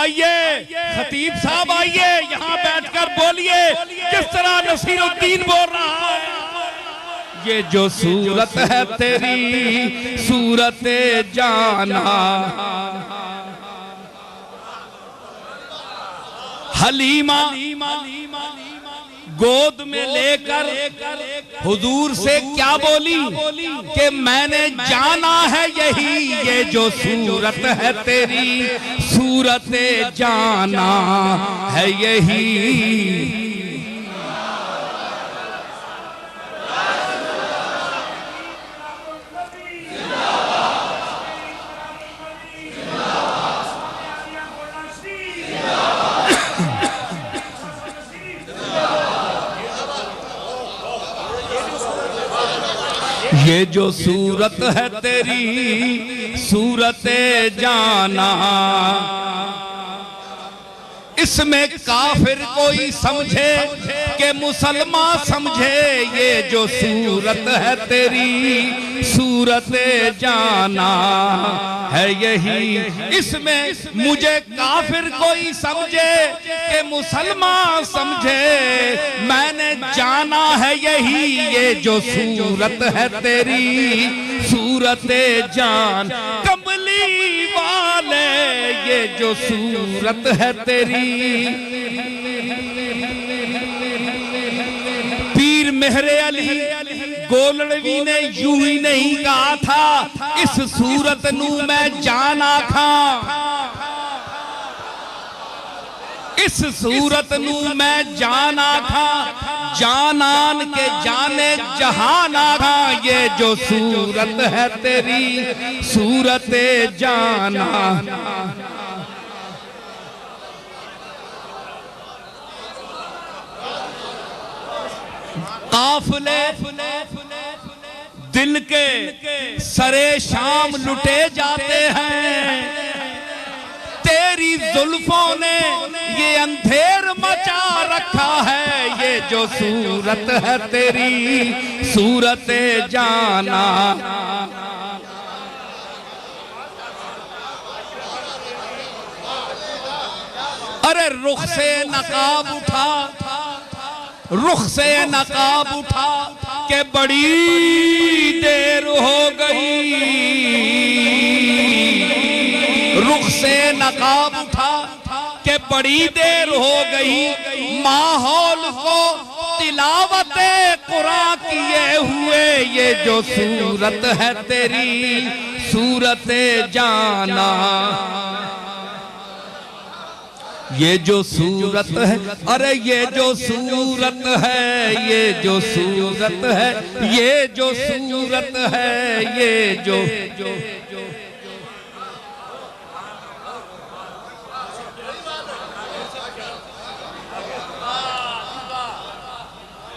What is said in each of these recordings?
आइए खतीब साहब, आइए यहाँ बैठकर बोलिए किस तरह नसीरुद्दीन बोल रहा है। ये जो सूरत है तेरी सूरत जाना, हलीमा गोद में लेकर हुजूर से क्या बोली कि मैंने जाना है यही, ये जो सूरत है तेरी सूरत जाना है यही। ये जो सूरत है तेरी सूरत जाना, इसमें काफिर कोई समझे कि मुसलमान समझे। ये जो सूरत है तेरी सूरत जाना है यही, इसमें मुझे काफिर कोई समझे कि मुसलमान समझे। मैंने जाना है यही, ये जो सूरत है तेरी सूरत जान। कमली वाले ये जो सूरत है तेरी, पीर मेहरे अली गोलड़वी ने यूं ही नहीं कहा था, इस सूरत नू मैं जाना खा, इस सूरत नू मैं जाना था, जानान के जाने जहाना था। ये जो सूरत है तेरी सूरत जाना, काफले दिल के सरे शाम लुटे जाते हैं, तेरी जुल्फों ने ये अंधेर मचा रखा है। ये जो सूरत है तेरी सूरत जाना, अरे रुख से नकाब उठा, रुख से नकाब उठा के बड़ी देर हो गई, रुख से नकाब उठा के बड़ी देर हो गई। माहौल को तिलावते कुरान किए हुए, ये जो सूरत है तेरी सूरत जाना, ये जो सूरत है, अरे ये जो सूरत है, ये जो सूरत है, ये जो सूरत है, ये जो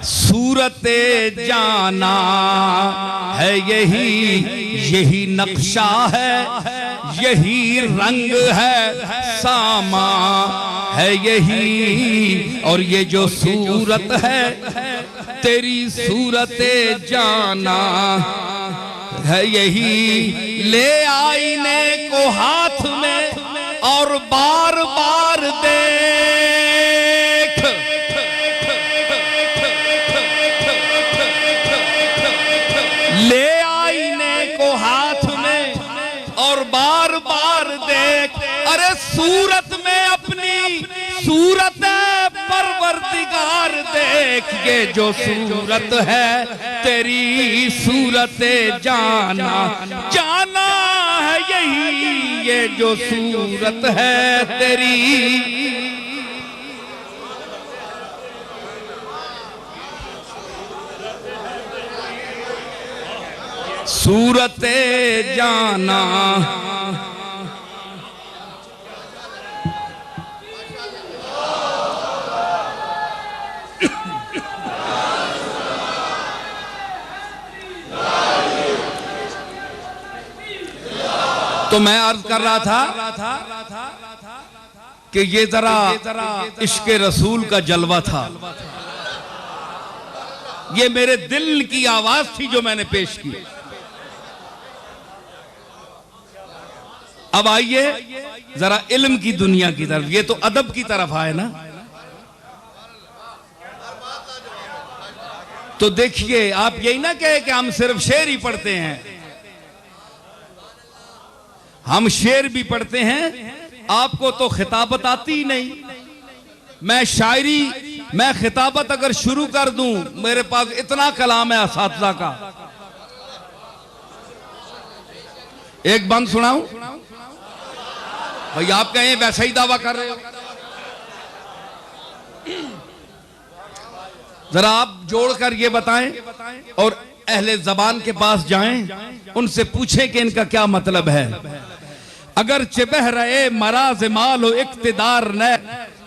सूरत जाना है यही, यही नक्शा है, यही रंग है, सामा है यही। और ये जो सूरत है तेरी सूरत जाना है यही। ले आईने को हाथ में और बार बार देख, ले आईने को हाथ में और बार बार देख। अरे सूरत में अपनी सूरत परवरदिगार देख, ये जो सूरत है तेरी सूरत जाना, जाना है यही। ये जो सूरत है तेरी सूरत जाना, तो मैं अर्ज कर रहा था कि ये जरा इश्क़ रसूल का जलवा था, ये मेरे दिल की आवाज थी जो मैंने पेश की। अब आइए जरा इल्म की दुनिया की तरफ, ये तो अदब की तरफ आए ना। तो देखिए, आप यही ना कहे कि हम सिर्फ शेर ही पढ़ते हैं, हम शेर भी पढ़ते हैं। आपको तो खिताबत आती ही नहीं। मैं शायरी, मैं खिताबत अगर शुरू कर दूं, मेरे पास इतना कलाम है असातिज़ा का। एक बंद सुनाऊं भाई? आप कहें वैसा ही दावा कर रहे हो। जरा आप जोड़कर ये बताएं और अहले जबान के पास जाएं, उनसे पूछें कि इनका क्या मतलब है। अगर चिबह रहे मराज मालो इक्तिदार न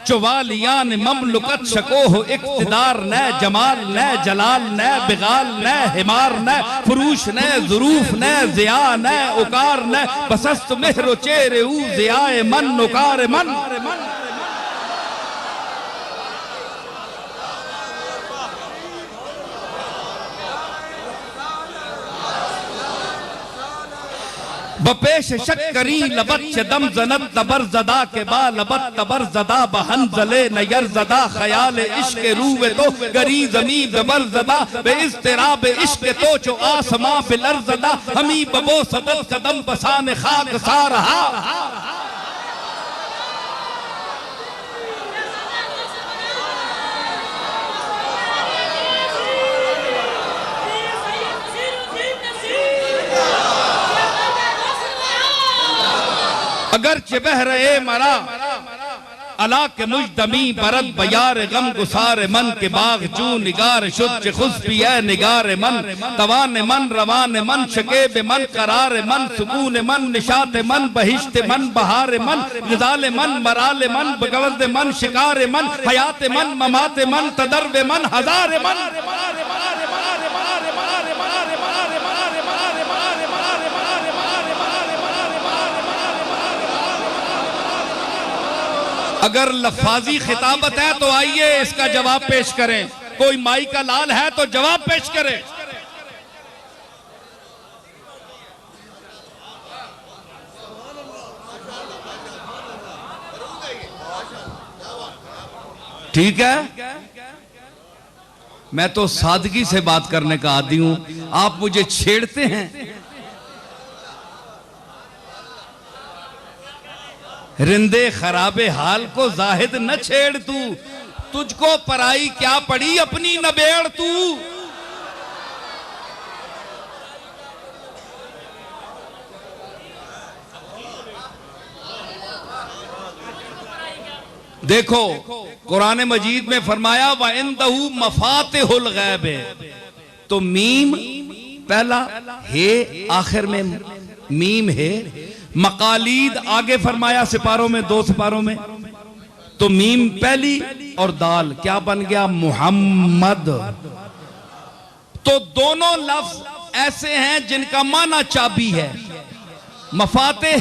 चुवालियान ममलुकत शको हो इक्तिदार न जमाल न जलाल न बिगाल न हिमार न फरूश न जुरूफ न जिया न उकार न बसस्त मेहरो चेरे ऊ जियाए मन उकार मन। बपेश शक्करी लबत चदम जनत तबर जदा के बा लबत तबर जदा बहन जले नयर जदा ख्याल इश्क रूवे तो गरी जमी जबर जदा बे इस्तिराब इश्क तो जो आसमां बिलर जदा हमी बबो सदत कदम बसान खाक सा रहा। अगर चिबह रहे मरा अला के मुजदमी बरद बयार गम गुसार मन के बाग चू निगार शुद्ध खुशबी है निगार मन तवान मन रवान मन शकेब मन करार मन सुकून मन निशात मन बहिश्त मन बहार मन निजाल मन मराल मन बगवद मन शिकार मन हयात मन ममात मन तदर्व मन हजार मन। अगर लफाजी खिताबत है तो आइए इसका जवाब पेश करें। कोई माई का लाल है तो जवाब पेश करें। ठीक है, मैं तो सादगी से बात करने का आदी हूं, आप मुझे छेड़ते हैं। रिंदे खराबे हाल को जाहिद न छेड़ तू, तुझको पराई क्या पड़ी अपनी नबेड़ तू। देखो कुरान मजीद में फरमाया व इंदहू मफातिहुल गैब, तो मीम पहला है, आखिर में मीम है। मकालीद आगे फरमाया सिपारों में, 2 सिपारों में, तो मीम पहली और दाल क्या बन गया? मुहम्मद। तो दोनों लफ्ज ऐसे हैं जिनका माना चाबी है। मफाते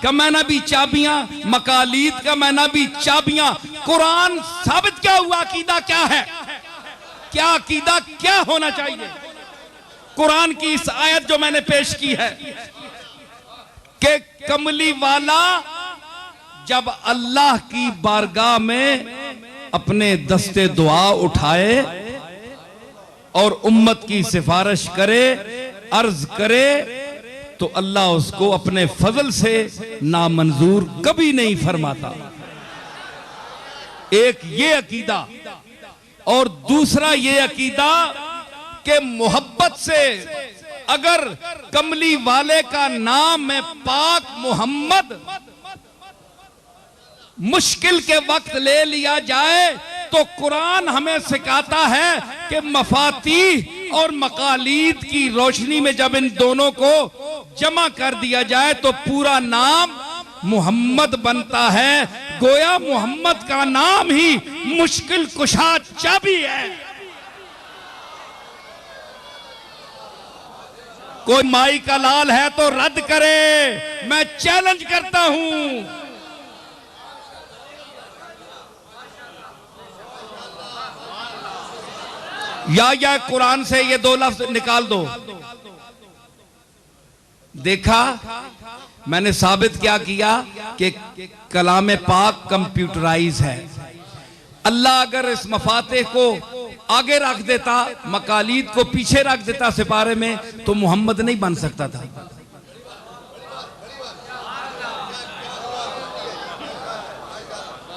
का माना भी चाबियां, मकालीद का माना भी चाबियां। कुरान साबित क्या हुआ? अकीदा क्या है? क्या अकीदा क्या होना चाहिए? कुरान की इस आयत जो मैंने पेश की है कि कमली वाला जब अल्लाह की बारगाह में अपने दस्ते दुआ उठाए और उम्मत की सिफारिश करे, अर्ज करे, तो अल्लाह उसको अपने फजल से नामंजूर कभी नहीं फरमाता। एक ये अकीदा, और दूसरा ये अकीदा कि मोहब्बत से अगर कमली वाले का नाम है पाक मोहम्मद, मुश्किल के वक्त ले लिया जाए तो कुरान हमें सिखाता है कि मफाती और मकालीद की रोशनी में जब इन दोनों को जमा कर दिया जाए तो पूरा नाम मोहम्मद बनता है। गोया मोहम्मद का नाम ही मुश्किल कुशा चाबी है। कोई माई का लाल है तो रद्द करे, मैं चैलेंज करता हूं। या कुरान से ये 2 लफ्ज निकाल दो। देखा, मैंने साबित क्या किया कि कलाम पाक कंप्यूटराइज है। अल्लाह अगर इस मफाते को आगे रख देता, मकालीद को पीछे रख देता सिपारे में, तो मोहम्मद नहीं बन सकता था।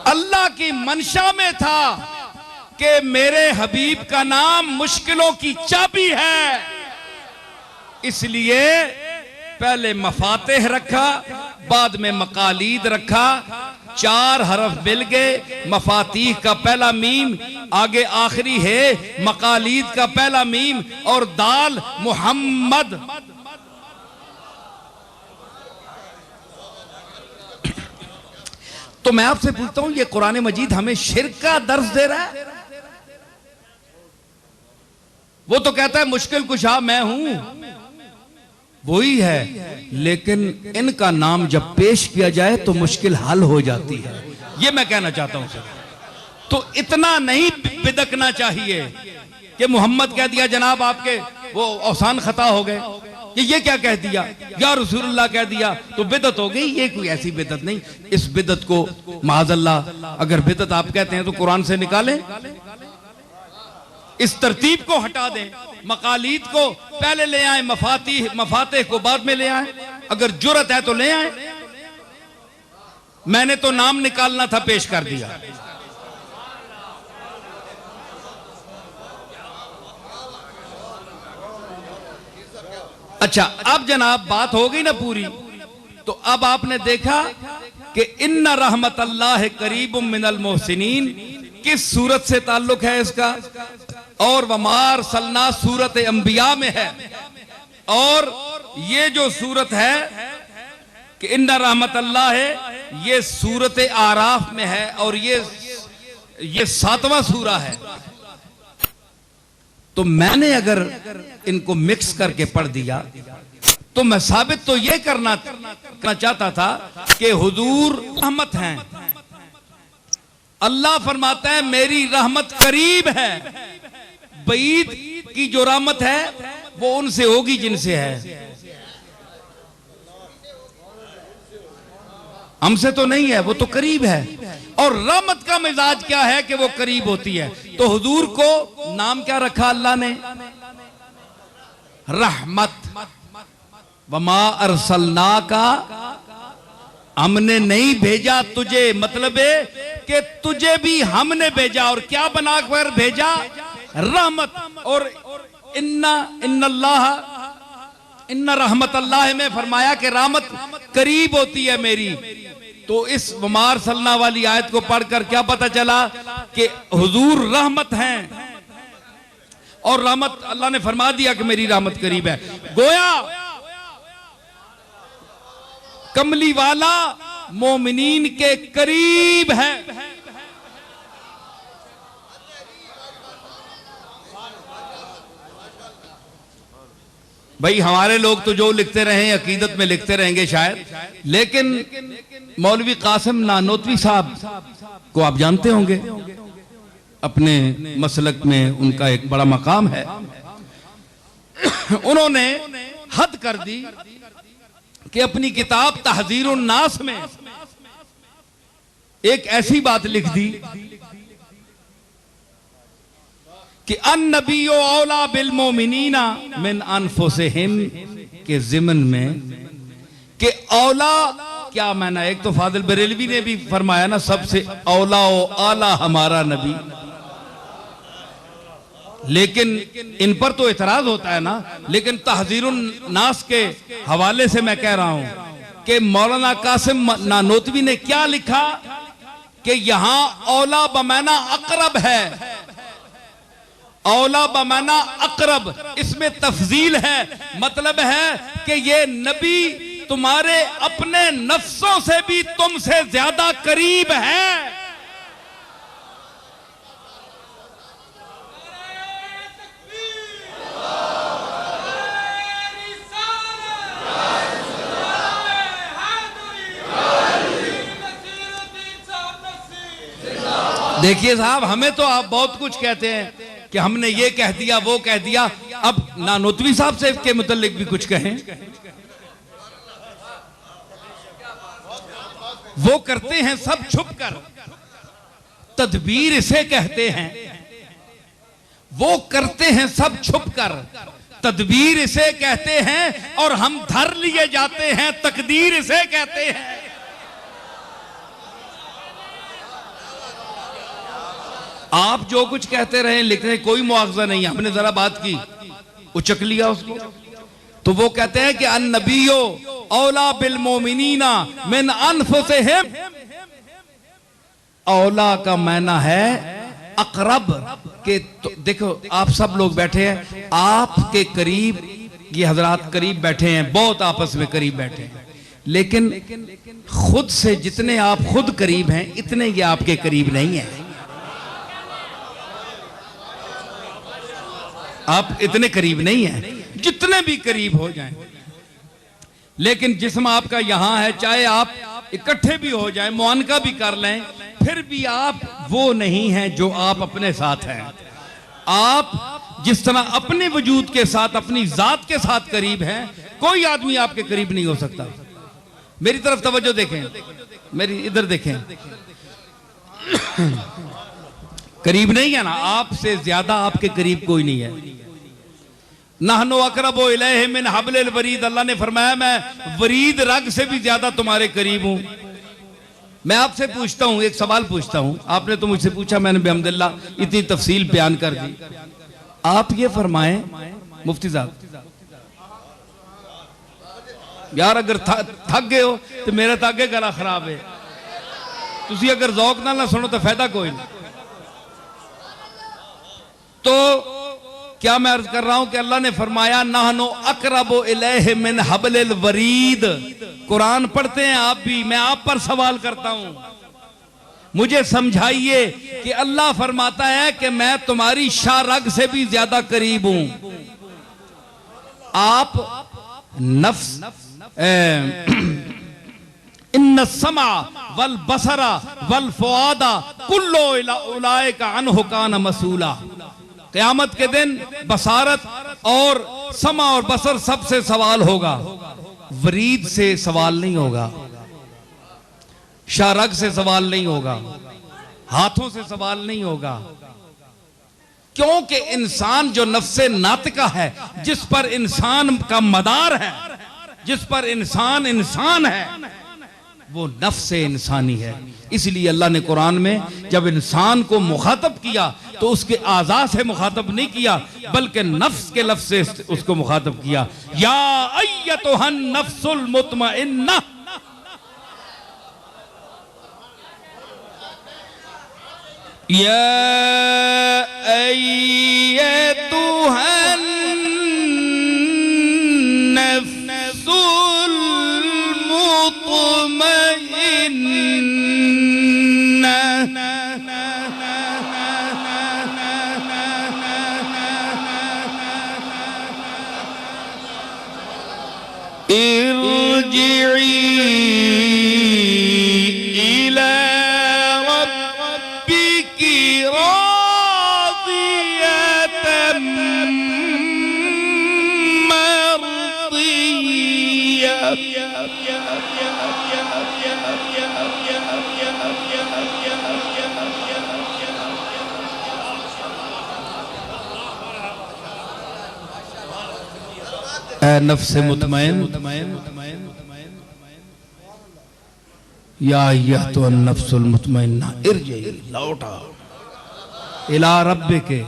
अल्लाह की मंशा में था कि मेरे हबीब का नाम मुश्किलों की चाबी है, इसलिए पहले मफातेह रखा, बाद में मकालीद रखा। 4 हरफ मिल गए। मफातीह का पहला मीम, आगे आखिरी है मकालीद का पहला मीम, और दाल मुहम्मद। तो मैं आपसे पूछता हूं, ये कुरान मजीद हमें शिर्क का दर्ज दे रहा है? वो तो कहता है मुश्किल कुशा मैं हूं, वही है, लेकिन इनका नाम जब पेश किया जाए तो मुश्किल हल हो जाती है। ये मैं कहना चाहता हूं सर। तो इतना नहीं बिदकना चाहिए कि मोहम्मद कह दिया जनाब आपके वो औसान खता हो गए, ये क्या कह दिया, या रसूलुल्लाह कह दिया तो बिदत हो गई। ये कोई ऐसी बिदत नहीं। इस बिदत को माज़अल्लाह, अगर बिदत आप कहते हैं तो कुरान से निकालें, इस तरतीब को हटा दें, मकालीद को पहले ले आए, मफाते को बाद में ले आए। अगर जुर्रत है तो ले आए। मैंने तो नाम निकालना था, पेश कर दिया। अच्छा, अब जनाब बात हो गई ना पूरी, तो अब आपने देखा कि इन्ना रहमत अल्लाह करीबुम मिनल मोहसिनीन किस सूरत से ताल्लुक है इसका, और वमार सलना सूरत अंबिया में है। और ये जो सूरत है कि इन्ना रहमत अल्लाह है, ये सूरत आराफ में है, और ये 7वां सूरा है। तो मैंने अगर इनको मिक्स करके पढ़ दिया तो मैं साबित तो ये करना चाहता था कि हुजूर रहमत हैं। अल्लाह फरमाता है मेरी रहमत करीब है। बईद की जो रहमत है वो उनसे होगी जिनसे है, हमसे तो नहीं है, वो तो करीब है। और रहमत का मिजाज क्या है कि वो करीब होती है। तो हुजूर को नाम क्या रखा अल्लाह ने? रहमत। वमा अरसलना का, हमने नहीं भेजा तुझे, मतलब है कि तुझे भी हमने भेजा, और क्या बनाकर भेजा? रहमत। और इन्ना रहमत अल्लाह में फरमाया कि रहमत करीब होती है मेरी। तो इस वमार सलना वाली आयत को पढ़कर क्या पता चला कि हुजूर रहमत हैं, और रहमत अल्लाह ने फरमा दिया कि मेरी रहमत करीब है। गोया कमली वाला मोमिनीन के करीब है। भाई हमारे लोग तो जो लिखते रहे अकीदत में लिखते रहेंगे शायद, लेकिन मौलवी कासिम नानोतवी साहब को आप जानते होंगे, अपने मसलक में उनका एक बड़ा मकाम है। उन्होंने हद कर दी कि अपनी किताब तहजीरुन नास में एक ऐसी बात लिख दी कि अन नबी औला बिल मोमिनीना मिन अनफुसिहिम के ज़िमन में कि औला क्या माना। एक तो फादिल बरेलवी ने भी फरमाया ना, सबसे औला ओ आला हमारा नबी, लेकिन इन पर तो इतराज होता है ना। लेकिन तहजीरुन नास के हवाले से मैं कह रहा हूं कि मौलाना कासिम नानोतवी ने क्या लिखा कि यहां औला बमाना अकरब है, औला बमाना अकरब, इसमें तफजील है। मतलब है कि ये नबी तुम्हारे अपने नफ्सों से भी तुमसे ज्यादा करीब है। देखिए साहब, हमें तो आप बहुत कुछ कहते हैं कि हमने ये कह दिया वो कह दिया। अब नानोतवी साहब से के मुतालिक भी कुछ कहें। वो करते हैं सब छुप कर, तदबीर इसे कहते हैं। वो करते हैं सब छुप कर, तदबीर इसे कहते हैं, और हम धर लिए जाते हैं, तकदीर इसे कहते हैं। आप जो कुछ कहते रहे लिखने कोई मुआवजा नहीं, हमने जरा बात की उचक लिया उसको। तो वो कहते हैं कि अन्नबियो औला बिल मोमिनीना मिन अनफुसिहिम। औला का माना है अकरब के। तो देखो आप सब लोग बैठे हैं, आपके करीब ये हजरात करीब बैठे हैं, बहुत आपस में करीब बैठे हैं, लेकिन खुद से जितने आप खुद करीब हैं इतने ये आपके करीब नहीं है। आप इतने करीब नहीं हैं, जितने भी करीब हो जाएं। लेकिन जिस्म आपका यहां है, चाहे आप इकट्ठे भी हो जाएं, मुआनका भी कर लें, फिर भी आप वो नहीं हैं जो आप अपने साथ हैं। आप जिस तरह अपने वजूद के साथ, अपनी जात के साथ करीब हैं, कोई आदमी आपके करीब नहीं हो सकता। मेरी तरफ तवज्जो देखें, मेरी इधर देखें, करीब नहीं है ना, आपसे ज्यादा आपके करीब कोई नहीं है। नहनो अकरबो इलैहि मिन हब्लिल वरीद, अल्लाह ने फरमाया मैं वरीद रग से भी ज्यादा तुम्हारे करीब हूं। मैं आपसे पूछता हूं, एक सवाल पूछता हूं, आपने तो मुझसे पूछा, मैंने बिहम्दिल्लाह इतनी तफसील बयान कर दी। आप ये फरमाएं मुफ्ती साहब, यार अगर थक गए हो तो मेरा तो अगे गला खराब है, तुसी अगर जौक ना सुनो तो फायदा कोई नहीं। तो क्या मैं अर्ज कर रहा हूं कि अल्लाह ने फरमाया नहनो अकरबो इलैहि मिन हब्लिल वरीद। कुरान पढ़ते हैं आप भी, मैं आप पर सवाल करता हूं, मुझे समझाइए कि अल्लाह फरमाता है कि मैं तुम्हारी शारग से भी ज्यादा करीब हूं। आप नफ्स इन्न समा वल बसरा वल फुआदा कुल्लो उलाइका अन्हु कान मसूला। क़यामत के दिन बसारत और समा और बसर सबसे सवाल होगा, वरीद से सवाल नहीं होगा, शारग से सवाल नहीं होगा, हाथों से सवाल नहीं होगा। क्योंकि इंसान जो नफ्से नातिका है, जिस पर इंसान का मदार है, जिस पर इंसान इंसान है, वो नफ्से इंसानी है। इसलिए अल्लाह ने कुरान में जब इंसान को मुखातब किया तो उसके आज़ा से मुखातब नहीं किया, बल्कि नफ्स के लफ्ज़ से उसको मुखातब किया। या अय्यतुहन नफ्सुल मुतमइन्ना, या अय्यतुहन नफ्सुल मुतमइन्ना इरजिई इला रब्बिकी रादियतम मर्दिया। नफ्स मुतमइन या तो नफ्सुल मुतमइन्ना इरजी, लौटा इला रब्बे के,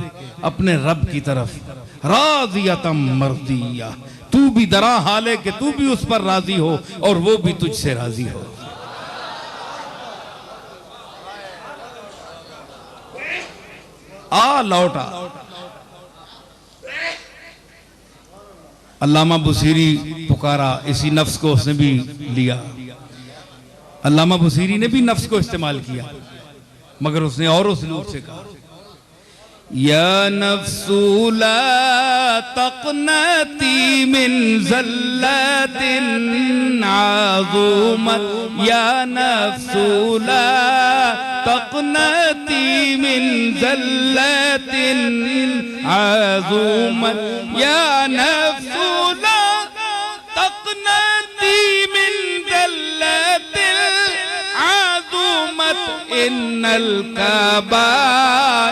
अपने रब की तरफ, राज़ियतम मर्दिया, तू भी दरा हाले कि तू भी उस पर राजी हो और वो भी तुझसे राजी हो। आ लौटा। अल्लामा बुसीरी पुकारा, इसी नफ्स को उसने भी लिया। अल्लामा बुसीरी ने भी नफ्स को इस्तेमाल किया, मगर उसने और उसलूब से कहा, या नफ्सु ला तक़नती मिन ज़ल्लतिन आज़ुमत, या नफ्सु ला तक़नती मिन ज़ल्लतिन आज़ुमत, या नफ्सु ला तक़नती मिन ज़ल्लतिन इन्नल कबाइरा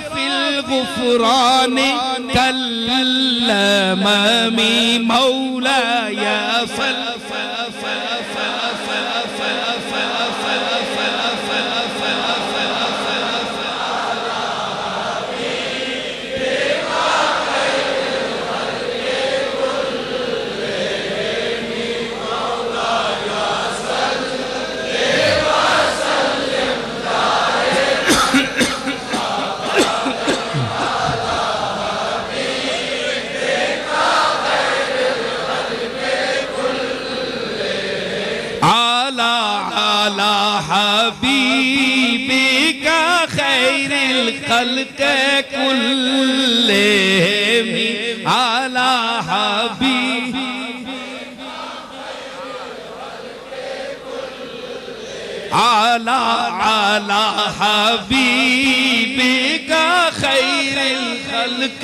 फिल गुफरान कल्लममी मौलाया हबीबिका खैरिल खल्क कुल्लेहिम आला हबीबिका खैरिल खल्क।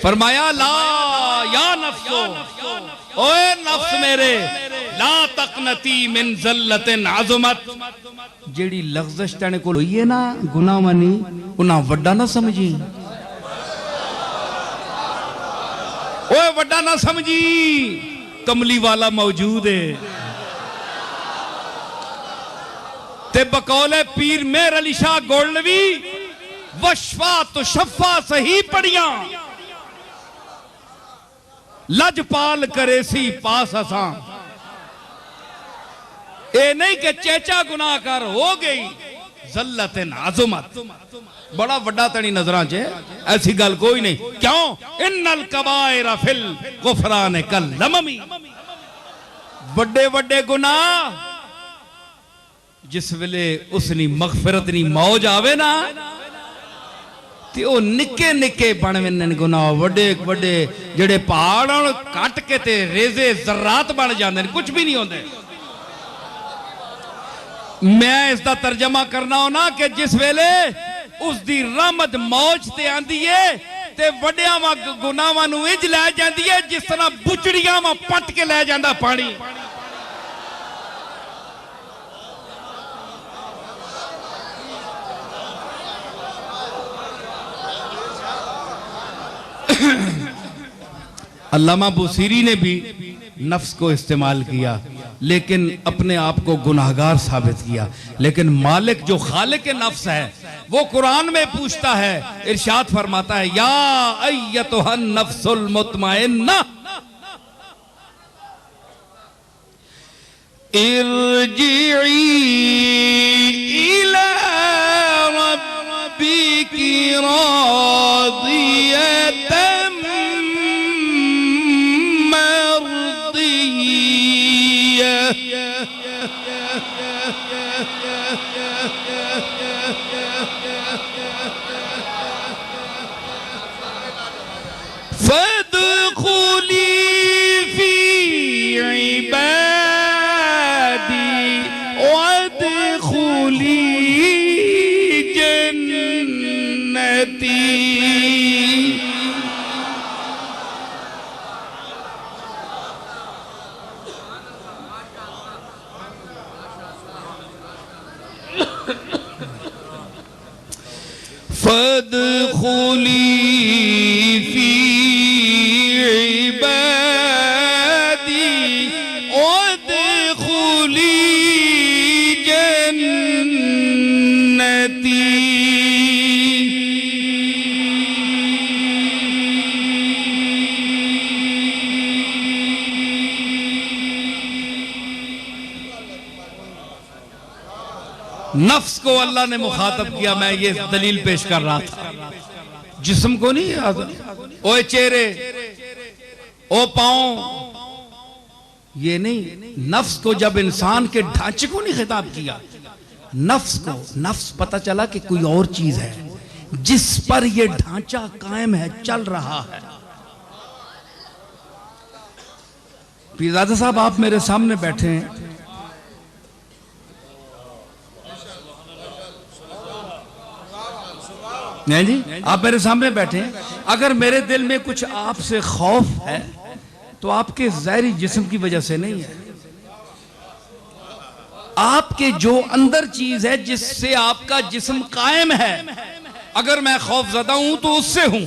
फरमाया ला या नफ्सो, ओए नफ्स मेरे, ला तकनती मिन ज़ल्लतिन अज़मत, जेड़ी लग़ज़श तेने कोल होई है ना गुनाह मनी, उन्हां वड्डा ना समझी। ओए वड्डा ना समझी, कमली वाला मौजूद है। ते बकौले पीर मेहर अली शाह गोल्डवी वशफा तो शफा सही पढ़िया, लजपाल करे सी पास असां। ए नहीं कि चेचा गुनाहगार हो गई, ज़ल्लतिन अज़मत, बड़ा वड्डा तनी नजरां च, ऐसी गल कोई नहीं। क्यों? इन्नल कबाइरा फिल गुफरान कल्लममी, बड़े बड़े गुनाह जिस वेले उसनी मगफिरत नी मौज आवे ना, ते ओ निके निके बन वेंदे गुनाह, वड्डे वड्डे जेड़े पहाड़ कट के ते रेजे जर्रात बन जांदे ने, कुछ भी नहीं होंदे। मैं इसका तर्जमा करना हो ना कि जिस वेले उसकी रहमत मौज ते आंदी है ते वड्डियां वा गुनाहां नूं इंज लै जांदी है जिस तरह बुचड़ियां वा पट के लै जांदा पानी। अल्लामा बुसीरी ने भी नफ्स को इस्तेमाल किया, लेकिन अपने आप को गुनाहगार साबित किया। लेकिन मालिक जो खालिक नफ्स है वो कुरान में पूछता है, इरशाद फरमाता है, या अय्यतुहन नफ्सुल मुतमइन्ना इरजिई इला रब्बिकी रादियतन फदखुली फी इबादी वदखुली जन्नती। फदखुली फी इबादी वदखुली जन्नती। नफ्स को अल्लाह ने मुखातब किया, मैं ये दलील पेश कर रहा था, जिस्म को नहीं। ओए चेहरे, ओ पाँव, ये नहीं, नफ्स को जब इंसान के ढांचे को नहीं खिताब किया, नफ्स को। नफ्स पता चला कि कोई और चीज है जिस पर ये ढांचा कायम है, चल रहा है। पीरजादा साहब आप मेरे सामने बैठे हैं, नहीं जी, आप मेरे सामने बैठे हैं। अगर मेरे दिल में कुछ आपसे खौफ है तो आपके ज़ाहिरी जिस्म की वजह से नहीं है। आपके जो अंदर चीज है जिससे आपका जिस्म कायम है, अगर मैं खौफजदा हूं तो उससे हूं।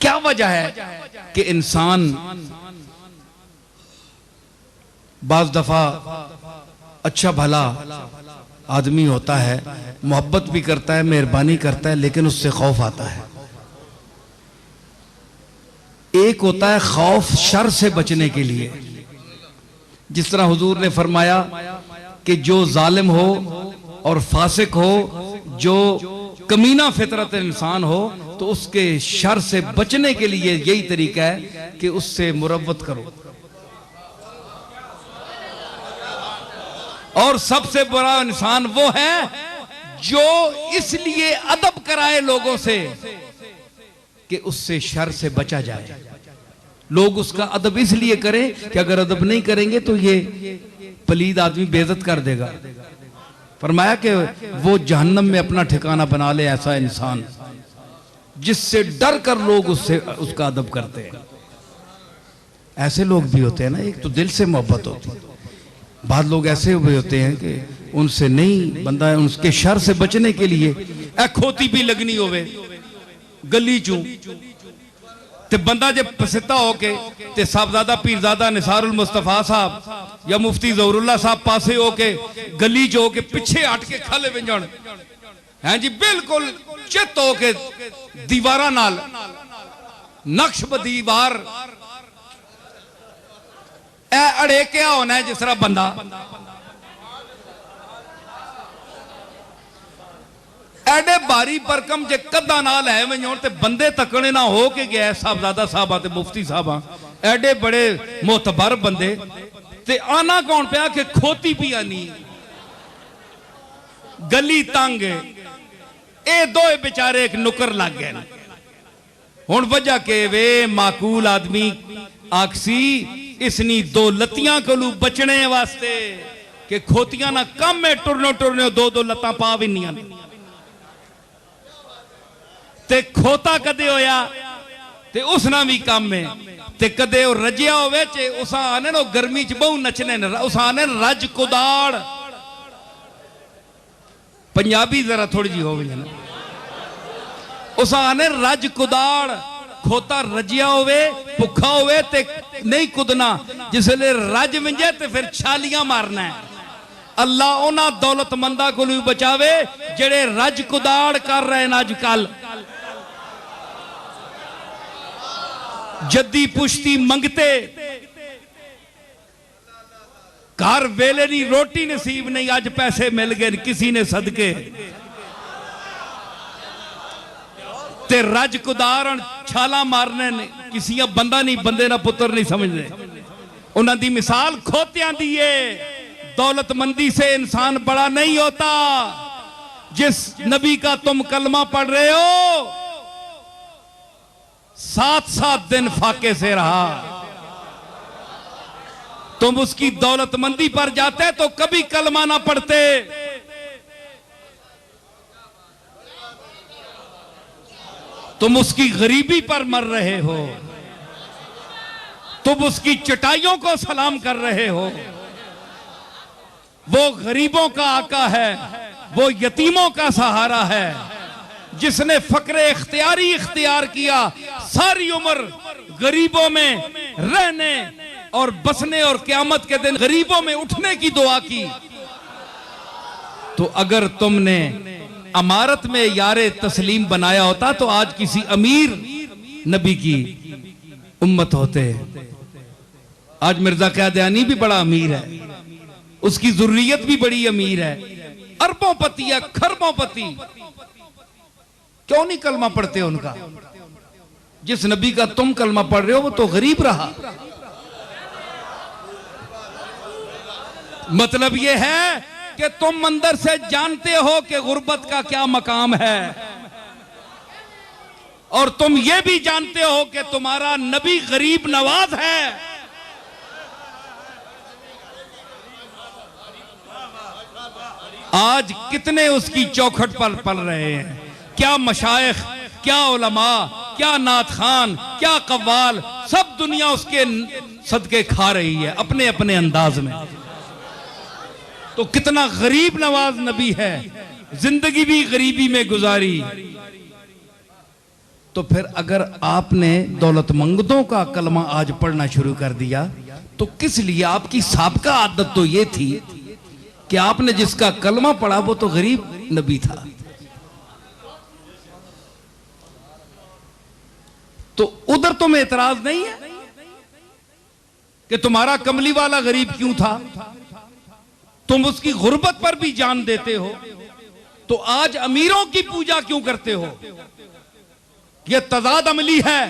क्या वजह है कि इंसान बाज दफा अच्छा भला आदमी होता है, मोहब्बत भी करता है, मेहरबानी करता है, लेकिन उससे खौफ आता है। एक होता है खौफ शर से बचने के लिए, जिस तरह हुजूर ने फरमाया कि जो जालिम हो और फासिक हो, जो कमीना फितरत इंसान हो, तो उसके शर से बचने के लिए यही तरीका है कि उससे मुरव्वत करो। और सबसे बड़ा इंसान वो है जो इसलिए अदब कराए लोगों से कि उससे शर से बचा जाए। लोग उसका अदब इसलिए करें कि अगर अदब नहीं करेंगे तो ये पलीद आदमी बेइज्जत कर देगा। फरमाया कि वो जहन्नम में अपना ठिकाना बना ले ऐसा इंसान जिससे डर कर लोग उससे उसका अदब करते हैं। ऐसे लोग भी होते हैं ना, एक तो दिल से मोहब्बत होती है, बाद लोग ऐसे भी होते हैं कि उनसे नहीं बंदा, उनके शर से बचने के लिए खोती भी लगनी होवे गली चू ते बंदा जे पसिता होके ते साहबजादा पीरजादा निसारुल मुस्तफा साहब या मुफ्ती ज़हरुल्लाह साहब पासे होके गली च होके पीछे हट के खले वंजण हैं जी, बिल्कुल चित होके दीवारा नाल नक्श बदीवार अड़े क्या होना है। जिस तरह बंदा एडे बारी परकम जे कदा नाल है वंजोण ते बंदे तकने ना हो के गया साहबजादा साहबा ते मुफ्ती साहबा एडे बड़े मोतबर बंदे ते आना कौन पिया कि खोती पिया नी गली तंग ए दो बेचारे एक नुकर लग गए। हुण वजह के वे माकूल आदमी आखसी इसनी दो लत्तियां कोलू बचने वास्ते कि खोतियां ना कम है टुरनो टुरने दो दो लत्तां पा भी नहीं ते खोता कदे होया ते उसना भी कम है ते कदे वो रजिया होवे चे उस आने नो गर्मी च बहु नचने उस आने रज कुदाड़ पंजाबी जरा थोड़ी जी हो गई उस आने रज कुदाड़ खोता रजिया होवे भुखा होवे ते नहीं कुदना जिसले रज विंजे ते फिर छालियां मारना है। अल्लाह उन्हां दौलतमंदा को भी बचावे जेड़े रज कुदाड़ कर रहे हैं अजकल, जद्दी पुश्ती मंगते घर वेले नहीं रोटी नसीब नहीं, अज पैसे मिल गए किसी ने सदके ते रज कुदार छाला मारने ने किसी बंदा नहीं बंदे ना पुत्र नहीं समझते। उन्हां दी मिसाल खोतियां दी है। दौलतमंदी से इंसान बड़ा नहीं होता। जिस नबी का तुम कलमा पढ़ रहे हो 7-7 दिन फाके से रहा, तुम उसकी दौलतमंदी पर जाते तो कभी कलमा ना पढ़ते। तुम उसकी गरीबी पर मर रहे हो, तुम उसकी चटाइयों को सलाम कर रहे हो। वो गरीबों का आका है, वो यतीमों का सहारा है, जिसने फक्रे इख्तियारी इख्तियार किया, सारी उम्र गरीबों में रहने और बसने और क़यामत के दिन गरीबों में उठने की दुआ की। तो अगर तुमने अमारत में यारे तस्लीम बनाया होता तो आज किसी अमीर नबी की उम्मत होते। आज मिर्जा क़यादयानी भी बड़ा अमीर है, उसकी ज़ुर्रियत भी बड़ी अमीर है, अरबों पति है, खरबों पति। क्यों नहीं कलमा पढ़ते उनका? जिस नबी का तुम कलमा पढ़ रहे हो वो तो गरीब रहा। मतलब ये है कि तुम अंदर से जानते हो कि गुर्बत का क्या मकाम है, और तुम ये भी जानते हो कि तुम्हारा नबी गरीब नवाज है। आज कितने उसकी चौखट पर पल रहे हैं, क्या मशाइख, क्या उलमा, क्या नात खान, क्या कव्वाल, सब दुनिया उसके सदके खा रही है अपने अपने अंदाज में। तो कितना गरीब नवाज नबी है, जिंदगी भी गरीबी में गुजारी। तो फिर अगर आपने दौलतमंदों का कलमा आज पढ़ना शुरू कर दिया तो किस लिए? आपकी साबका आदत तो ये थी कि आपने जिसका कलमा पढ़ा वो तो गरीब नबी था। तो उधर तुम्हें एतराज नहीं है कि तुम्हारा कमली वाला गरीब क्यों था? तुम उसकी गुर्बत पर भी जान देते हो, तो आज अमीरों की पूजा क्यों करते हो? यह तजाद अमली है।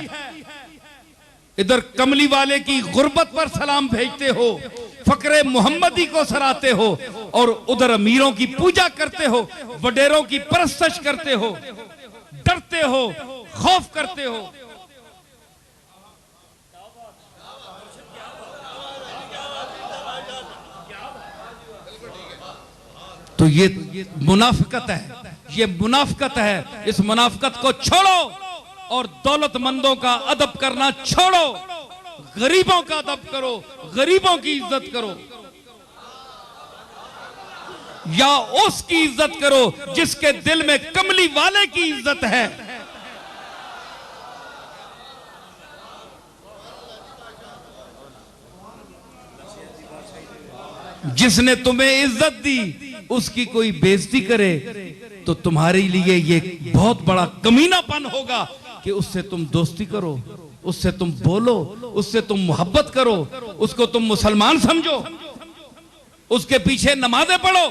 इधर कमली वाले की गुर्बत पर सलाम भेजते हो, फकरे मोहम्मदी को सराहते हो, और उधर अमीरों की पूजा करते हो, वडेरों की परस्तश करते हो, डरते हो, खौफ करते हो। तो ये मुनाफिकत है, ये मुनाफिकत है। इस मुनाफिकत को छोड़ो और दौलतमंदों का अदब करना छोड़ो, गरीबों का अदब करो, गरीबों की इज्जत करो, या उसकी इज्जत करो जिसके दिल में कमली वाले की इज्जत है। जिसने तुम्हें इज्जत दी उसकी कोई बेइज्जती करे तो तुम्हारे लिए ये बहुत बड़ा कमीनापन होगा कि उससे तुम दोस्ती करो, उससे तुम बोलो, उससे तुम मोहब्बत करो, उसको तुम मुसलमान समझो, उसके पीछे नमाजें पढ़ो।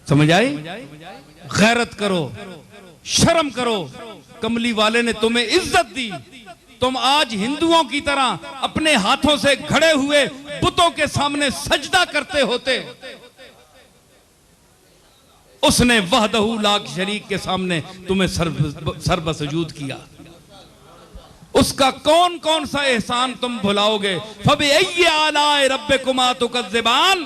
समझ आई? गैरत करो, शर्म करो। कमली वाले ने तुम्हें इज्जत दी, तुम आज हिंदुओं की तरह अपने हाथों से घड़े हुए बुतों के सामने सजदा करते होते, उसने वहदहू लाख शरीक के सामने तुम्हें सर्वसजूद किया। उसका कौन कौन सा एहसान तुम भुलाओगे? फबिअय्यि आलाए रब्बिकुमा तुकज़्ज़िबान।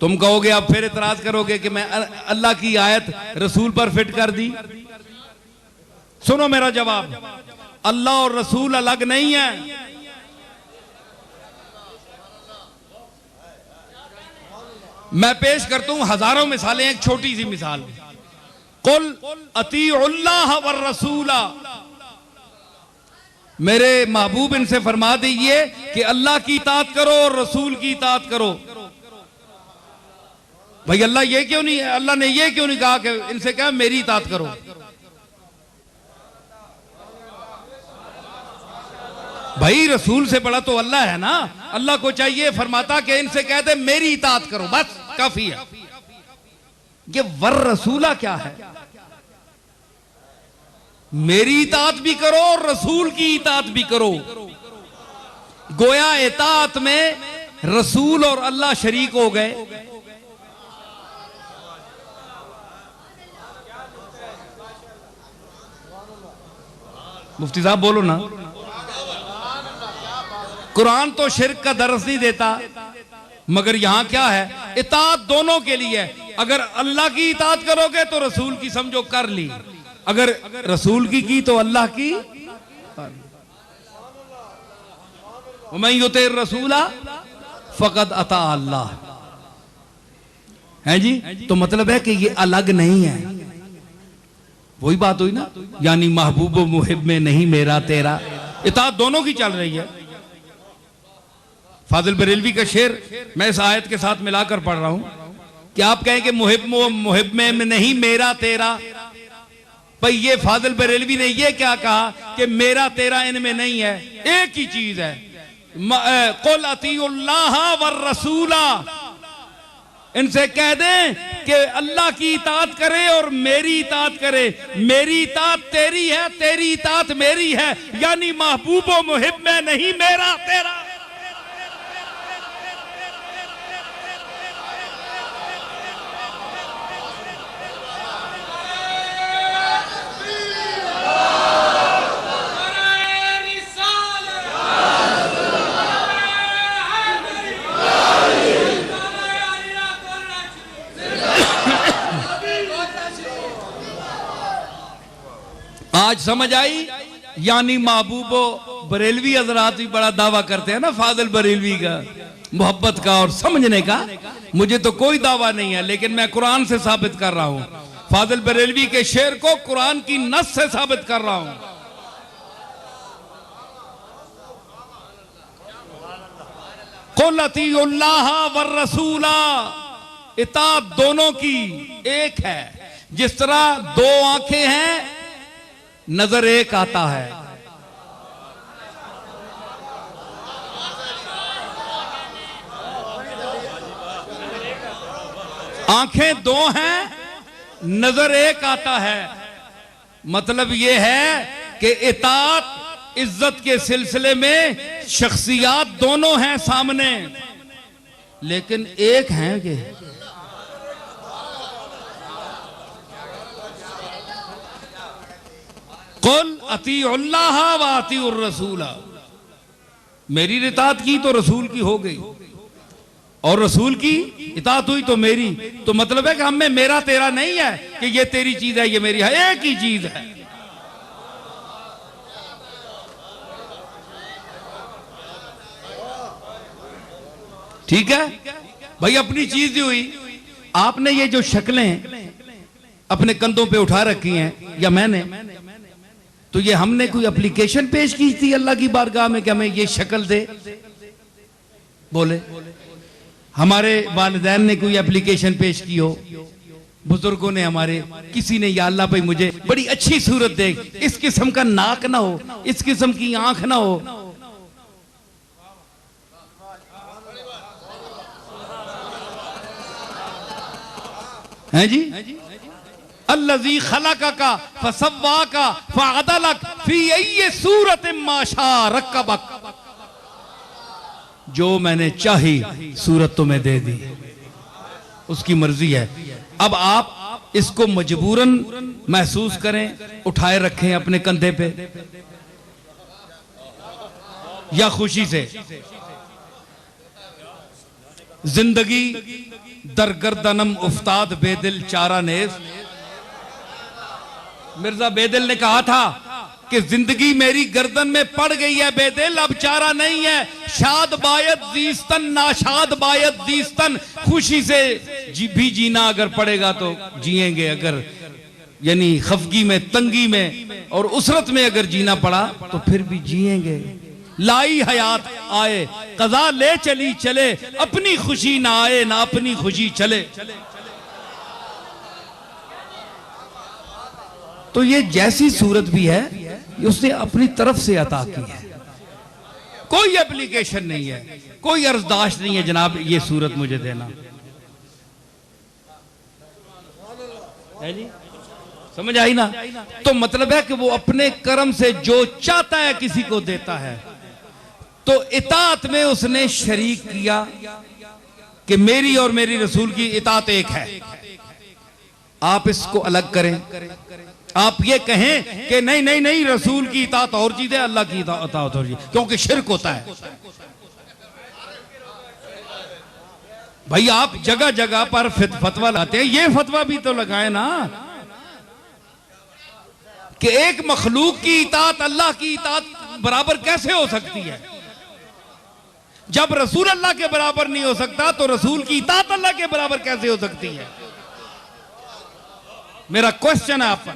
तुम कहोगे, अब फिर इतराज करोगे कि मैं अल्लाह की आयत रसूल पर फिट कर दी। सुनो मेरा जवाब, अल्लाह और रसूल अलग नहीं है। मैं पेश करता हूं हजारों मिसालें, एक छोटी सी मिसाल। कुल अतीउल्लाह वर रसूला, मेरे महबूब इनसे फरमा दीजिए कि अल्लाह की इताअत करो और रसूल की इताअत करो। भाई अल्लाह ये क्यों नहीं है, अल्लाह ने ये क्यों नहीं कहा कि इनसे कहा मेरी इताअत करो? भाई रसूल से बड़ा तो अल्लाह है ना। अल्लाह को चाहिए फरमाता कि इनसे कहते मेरी इताअत करो, बस काफी है। ये वर रसूला क्या है? मेरी इताअत भी करो और रसूल की इताअत भी करो। गोया इताअत में रसूल और अल्लाह शरीक हो गए। मुफ्ती साहब बोलो ना। कुरान तो शिर्क का दर्स नहीं देता, मगर यहां क्या है? इताअत दोनों के लिए है। अगर अल्लाह की इताअत करोगे तो रसूल की समझो कर ली, अगर रसूल की तो अल्लाह की। वमन युति रसूला फकद अता अल्लाह। है जी? तो मतलब है कि ये अलग नहीं है। वही बात हुई ना, यानी महबूब व मुहिब में नहीं मेरा तेरा, इताअत दोनों की चल रही है। फाजिल बरेलवी का शेर मैं इस आयत के साथ मिलाकर पढ़ रहा हूं कि आप कहें कि मुहिब में नहीं मेरा तेरा। भाई ये फाजिल बरेलवी ने ये क्या कहा कि मेरा तेरा इनमें नहीं है, एक ही चीज है। कुल अतीउल्लाह वर रसूला, इनसे कह दें कि अल्लाह की इताअत करे और मेरी इताअत करे। मेरी इताअत तेरी है, तेरी इताअत मेरी है, यानी महबूब व मुहिब में नहीं मेरा तेरा। आज समझ आई। यानी महबूबो बरेलवी हजरात भी बड़ा दावा करते हैं ना फाजिल बरेलवी का, मोहब्बत का और समझने का। मुझे तो कोई दावा नहीं है, लेकिन मैं कुरान से साबित कर रहा हूं। फाजिल बरेलवी के शेर को कुरान की नस से साबित कर रहा हूं। कुल अतीउल्लाह वर रसूला, इताअत दोनों की एक है। जिस तरह दो आंखें हैं, नजर एक आता है। आंखें दो हैं, नजर एक आता है। मतलब यह है कि इताअत इज्जत के सिलसिले में शख्सियात दोनों हैं सामने, लेकिन एक हैं कि कुल अतीउल्लाह व अतीउर रसूला, मेरी इताअत की तो रसूल की हो गई, और रसूल की इताअत हुई तो मेरी। तो मतलब है कि हम में मेरा तेरा नहीं है कि ये तेरी चीज है ये मेरी है, एक ही चीज है। ठीक है भाई, अपनी चीज ही हुई। आपने ये जो शक्लें अपने कंधों पे उठा रखी हैं या मैंने, तो ये हमने कोई एप्लीकेशन पेश की थी अल्लाह की बारगाह में कि हमें ये शक्ल दे? बोले हमारे वालिदैन ने कोई एप्लीकेशन पेश की हो, बुजुर्गों ने हमारे, किसी ने, या अल्लाह भाई मुझे बड़ी अच्छी सूरत दे, इस किस्म का नाक ना हो, इस किस्म की आंख ना हो। हैं जी? अल्लज़ी खलक़का फसव्वाका फअदलक फी अय्यि सूरतिन मा शा रक्कबक, जो मैंने चाही सूरत तुम्हें दे दी, उसकी मर्जी है। अब आप इसको मजबूरन महसूस करें, उठाए रखें अपने कंधे पे, या खुशी से। जिंदगी दरगर्दनम उफ्ताद बेदिल चारा नेस, मिर्जा बेदिल ने कहा था कि जिंदगी मेरी गर्दन में पड़ गई है बेदिल, अब चारा नहीं है। शाद बायत दीस्तन नाशाद बायत दीस्तन, खुशी से भी जीना अगर पड़ेगा तो जिएंगे, अगर यानी खफगी में, तंगी में और उसरत में अगर जीना पड़ा तो फिर भी जिएंगे। लाई हयात आए कज़ा ले चली चले, अपनी खुशी ना आए ना अपनी खुशी चले। तो ये जैसी सूरत भी है उसने अपनी तरफ से अता की है, कोई एप्लीकेशन नहीं है, कोई अर्जदाश्त नहीं है जनाब ये सूरत मुझे देना है जी। समझ आई ना? तो मतलब है कि वो अपने कर्म से जो चाहता है किसी को देता है। तो इताअत में उसने शरीक किया कि मेरी और मेरी रसूल की इताअत एक है। आप इसको अलग करें, आप ये कहें कि नहीं नहीं नहीं रसूल की इताअत और चीज है, अल्लाह की इताअत और चीज, क्योंकि शिर्क होता है। भाई आप जगह जगह पर फतवा लाते हैं, ये फतवा भी तो लगाए ना कि एक मखलूक की इताअत अल्लाह की इताअत बराबर कैसे हो सकती है? जब रसूल अल्लाह के बराबर नहीं हो सकता तो रसूल की इताअत अल्लाह के बराबर कैसे हो सकती है? मेरा क्वेश्चन है आप पर।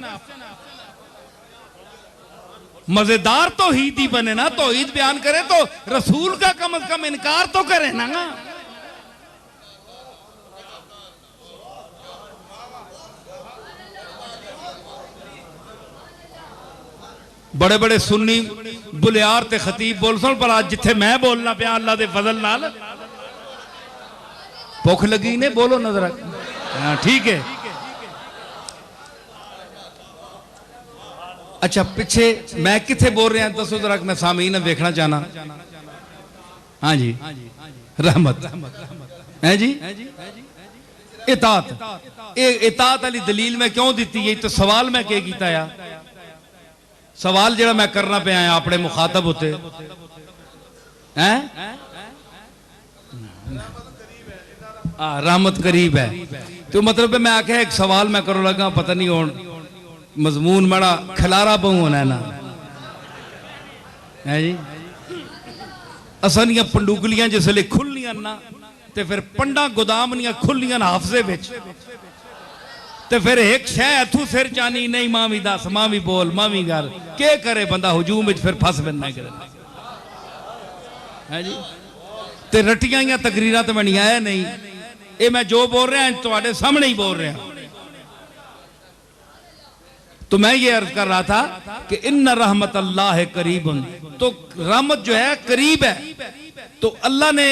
मजेदार तो ईद ही बने ना, तो ईद बयान करे तो रसूल का कम से कम इनकार तो करे ना। बड़े बड़े सुन्नी बुलियार ते खतीब बोल सुन, पर आज जिथे मैं बोलना पिया अल्लाह दे फजल नाल, भुख लगी ने बोलो नजर। हाँ ठीक है। अच्छा पिछे मैं किथे बोल रहा दसो जरा, मैं सामीन देखना चाहना। हाँ जी रहमत है जी। इताअत, इताअत वाली दलील मैं क्यों दी है? तो सवाल मैं क्या किया या सवाल जरा मैं करना पे आया अपने मुखातब होते हैं। रहमत करीब है तो मतलब मैं आख्या एक सवाल मैं करो लगा, पता नहीं हो मजमून बड़ा खिलारा बहु होना ना है जी। असां पंडुगलियां जिसले खुलियां ना ते फिर पंडा गोदाम दियां खुलियां हाफजे विच ते फिर एक शह इथू सिर जानी नहीं मां भी दस मां भी बोल मां भी गल के करे बंदा हुजूम विच फिर फस पैंदा है जी। ते रटियां या तकरीरां तो बनिया है नहीं, ये मैं जो बोल रहा तुहाडे सामने ही बोल रहा। तो मैं ये अर्ज कर रहा था कि इन्ना रहमत अल्लाह करीबुन, तो रहमत जो है करीब है। तो अल्लाह ने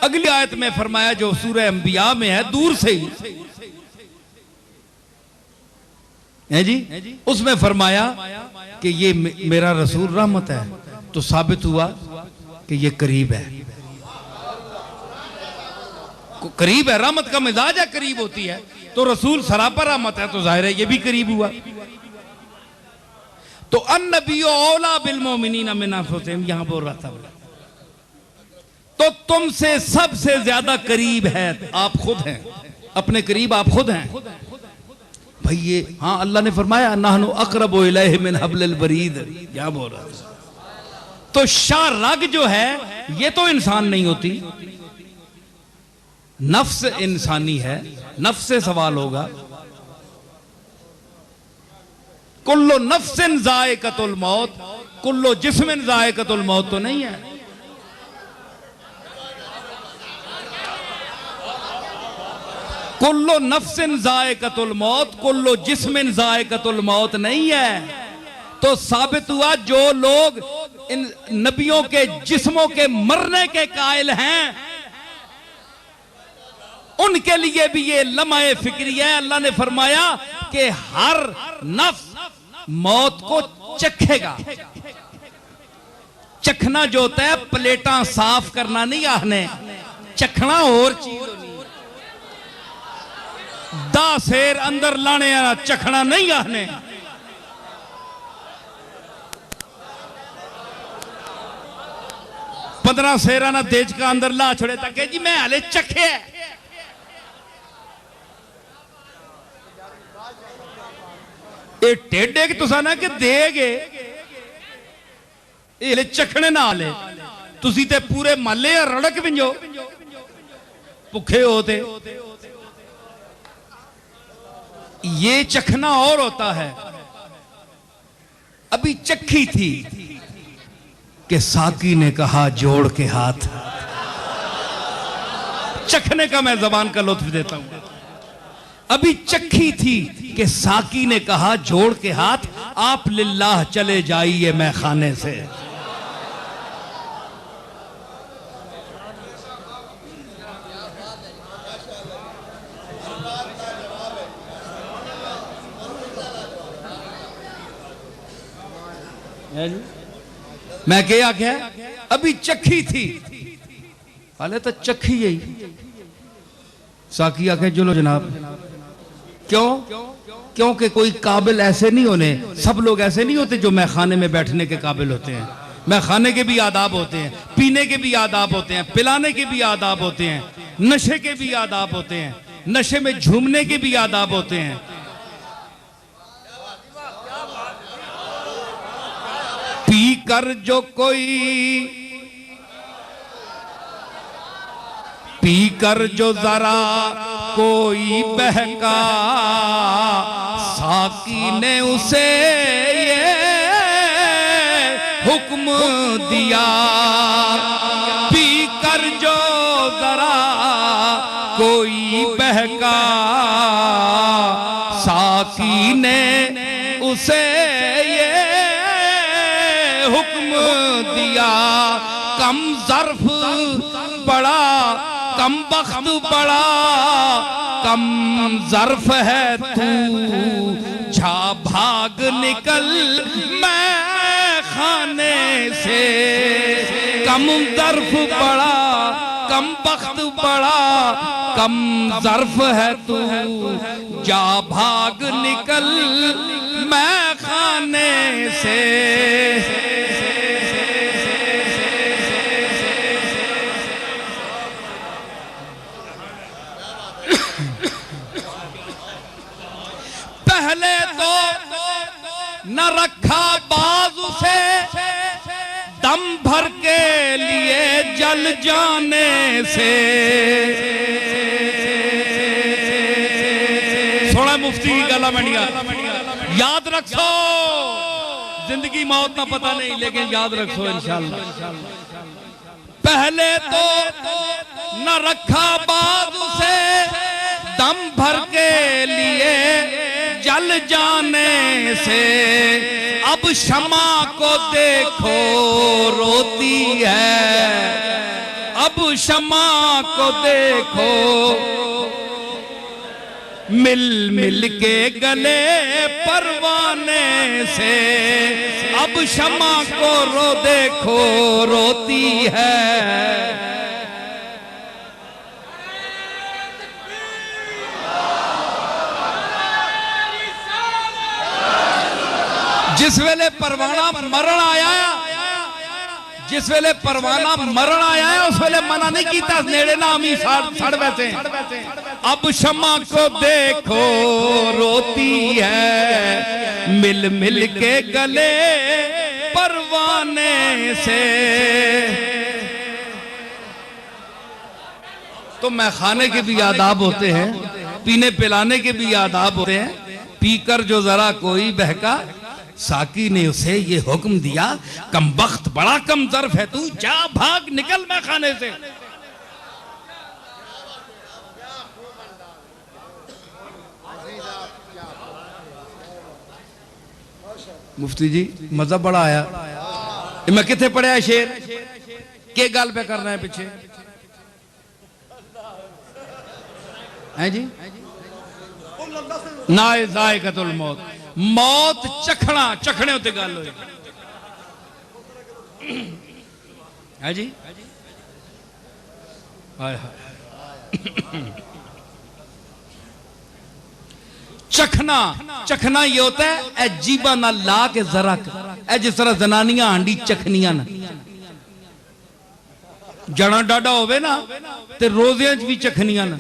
अगली आयत में फरमाया जो सूरह अंबिया में है, दूर से ही है जी, उसमें फरमाया कि ये मेरा रसूल रहमत है, तो साबित हुआ कि ये करीब है। करीब है, रहमत का मिजाज है, करीब होती है। तो रसूल सरापा रहमत है, तो जाहिर है ये भी करीब हुआ। तो अन्नबियो औला बिल मोमिनीना मिन अनफुसिहिम, यहां बोल रहा था, तो तुमसे सबसे ज्यादा करीब है आप खुद हैं, अपने करीब आप खुद हैं भाई। ये हाँ अल्लाह ने फरमाया नहनु अक़रबु इलैहि मिन हब्लिल वरीद, क्या बोल रहा था। तो शाह रग जो है ये तो इंसान नहीं होती, नफ्स इंसानी है, नफ्स से सवाल होगा। कुल्लो नफ्सिन ज़ाइक़तुल मौत, कुल्लो जिस्मिन ज़ाइक़तुल मौत तो नहीं है। कुल्लो नफ्सिन ज़ाइक़तुल मौत, कुल्लो जिस्मिन ज़ाइक़तुल मौत नहीं है। तो साबित हुआ जो लोग इन नबियों के जिस्मों के मरने के कायल हैं, उनके लिए भी ये लम्हे फिक्री है। अल्लाह ने फरमाया कि हर नफ्स मौत को चखेगा। चखना जो होता है प्लेटा साफ करना नहीं आहने, चखना और चीज होनी। दा शेर अंदर लाने चखना नहीं आहने। पंद्रह शेरा ना देज का अंदर ला छोड़े तक जी मैं हाले चखे। ये टेढ़े कि तुसा ना कि देगे ये चखने ना ले, तुसी ते पूरे माले रड़क विंजो भुखे होते। ये चखना और होता है। अभी चखी थी कि साकी ने कहा जोड़ के हाथ, चखने का मैं जबान का लुत्फ देता हूं। अभी चखी थी कि साकी ने कहा जोड़ के हाथ, आप लिल्लाह चले जाइए मैं खाने से। मैं क्या आख्या, अभी चखी थी, हाले तो चखी यही। साकी आखे चलो जनाब, क्यों? क्योंकि कोई काबिल ऐसे नहीं होने, सब लोग ऐसे नहीं होते जो मैं खाने में बैठने के काबिल होते हैं। मैं खाने के भी आदाब होते हैं, पीने के भी आदाब होते हैं, पिलाने के भी आदाब होते हैं, नशे के भी आदाब होते हैं, नशे में झूमने के भी आदाब होते हैं। पी कर जो कोई, पी कर जो जरा कोई बहका, साकी ने उसे ये हुक्म दिया। पी कर जो जरा कोई बहका, साकी ने उसे ये हुक्म दिया। कम ज़र्फ बड़ा, कम बख्त बड़ा, कम ज़र्फ है तू, जा भाग निकल मैं खाने से। कम ज़र्फ बड़ा, कम बख्त बड़ा, कम ज़र्फ है तू, जा भाग निकल मैं खाने से। पहले तो न रखा बाजू से दम भर के लिए जल जाने से। सोना मुफ्ती की गला मंडिया याद रखो, जिंदगी मौत ना पता नहीं, लेकिन याद रखो इंशाअल्लाह। पहले तो न रखा बाजू से दम भर के लिए जल जाने से, अब शमा को देखो रोती है, अब शमा को देखो मिल मिल के गले परवाने से, अब शमा को देखो रोती है। जिस वेले परवाना मरण आया, जिस वेले परवाना मरण आया है, उस वेले मना नहीं किया नेड़े ना अमी सड़ बैठे। अब शमा को देखो रोती है मिल मिल के गले परवाने से। तो मैखाने के भी आदाब होते हैं, पीने पिलाने के भी आदाब होते हैं। पीकर जो जरा कोई बहका, साकी ने उसे ये हुक्म दिया, कमबख्त बड़ा कम ज़र्फ है तू, जा भाग निकल मैखाने से। मुफ्ती जी मजा बड़ा आया। मैं किथे पढ़िया शेर के गल पे करना है पीछे है जी। नाए ज़ायक़तुल मौत, मौत चखना, चखने उत्ते गल होई है जी। हाय हाय चखना, चखना ये होता है जीबा ना ला के जरा, जिस तरह जनानियां हांडी चखनियां ना, जड़ा डाडा होवे ना ते रोज़ियां च भी चखनियां ना।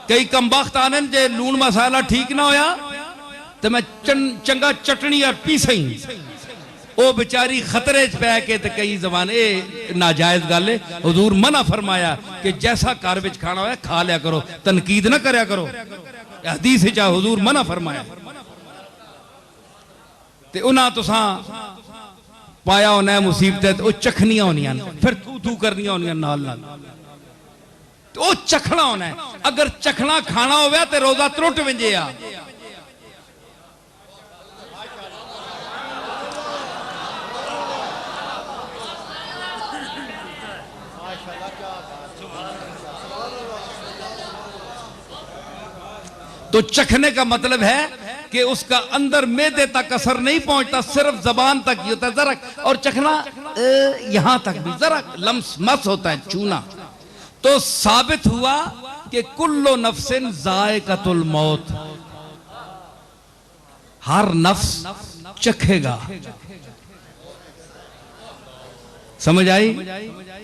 कई कमबख्त आने जे लून मसाला ठीक ना होया तो मैं चंगा चटनी या पीसे ही, वो बेचारी खतरे च पै के, कई जमाने नाजायज गल है। हुजूर मना फरमाया कि जैसा घर विच खाना होया खा लिया करो, तनकीद ना करया करो। हदीस विच हुजूर मना फरमाया ते उन्हां तुसां पाया होना है मुसीबत, वो चखनियां होनियां, फिर तू तू करनियां होनियां नाल नाल, तो वो चखना होना है। अगर चखना खाना होवे तो रोजा त्रुट विंजे आ। तो चखने का मतलब है कि उसका अंदर मैदे तक असर नहीं पहुंचता, सिर्फ जबान तक ही होता है जरा, और चखना यहां तक भी जरा लम्स मस होता है, छूना। तो साबित हुआ कि कुल्लो नफ्सिन ज़ायक़तुल मौत, हर नफ्स चखेगा। समझ आई?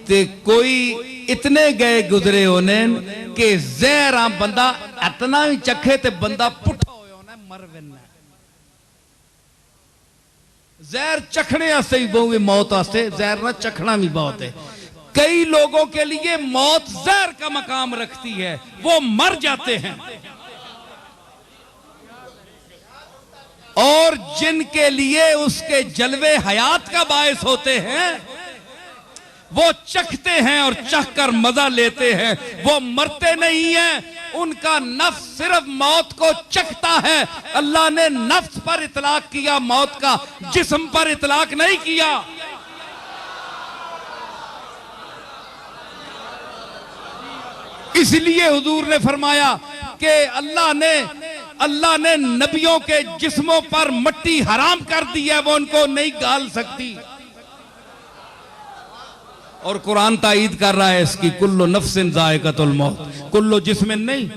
ते कोई इतने गए गुजरे होने कि जहरा बंदा इतना ही चखे ते बंदा पुठा होना मर वेना। जहर चखने वास्ते भी बहुत, मौत वास्ते जहर ना चखना भी बहुत है। कई लोगों के लिए मौत जहर का मकाम रखती है, वो मर जाते हैं, और जिनके लिए उसके जलवे हयात का बायस होते हैं वो चखते हैं और चख कर मजा लेते हैं, वो मरते नहीं हैं। उनका नफ्स सिर्फ मौत को चखता है। अल्लाह ने नफ्स पर इतलाक किया मौत का, जिस्म पर इतलाक नहीं किया। इसलिए हुजूर ने फरमाया कि अल्लाह ने नबियों के जिस्मों पर मट्टी हराम कर दी है, वो उनको नहीं गाल सकती। और कुरान ताईद कर रहा है इसकी, कुल्लु नफ्सिन ज़ायक़तुल मौत, कुल्लु जिस्मिन नहीं।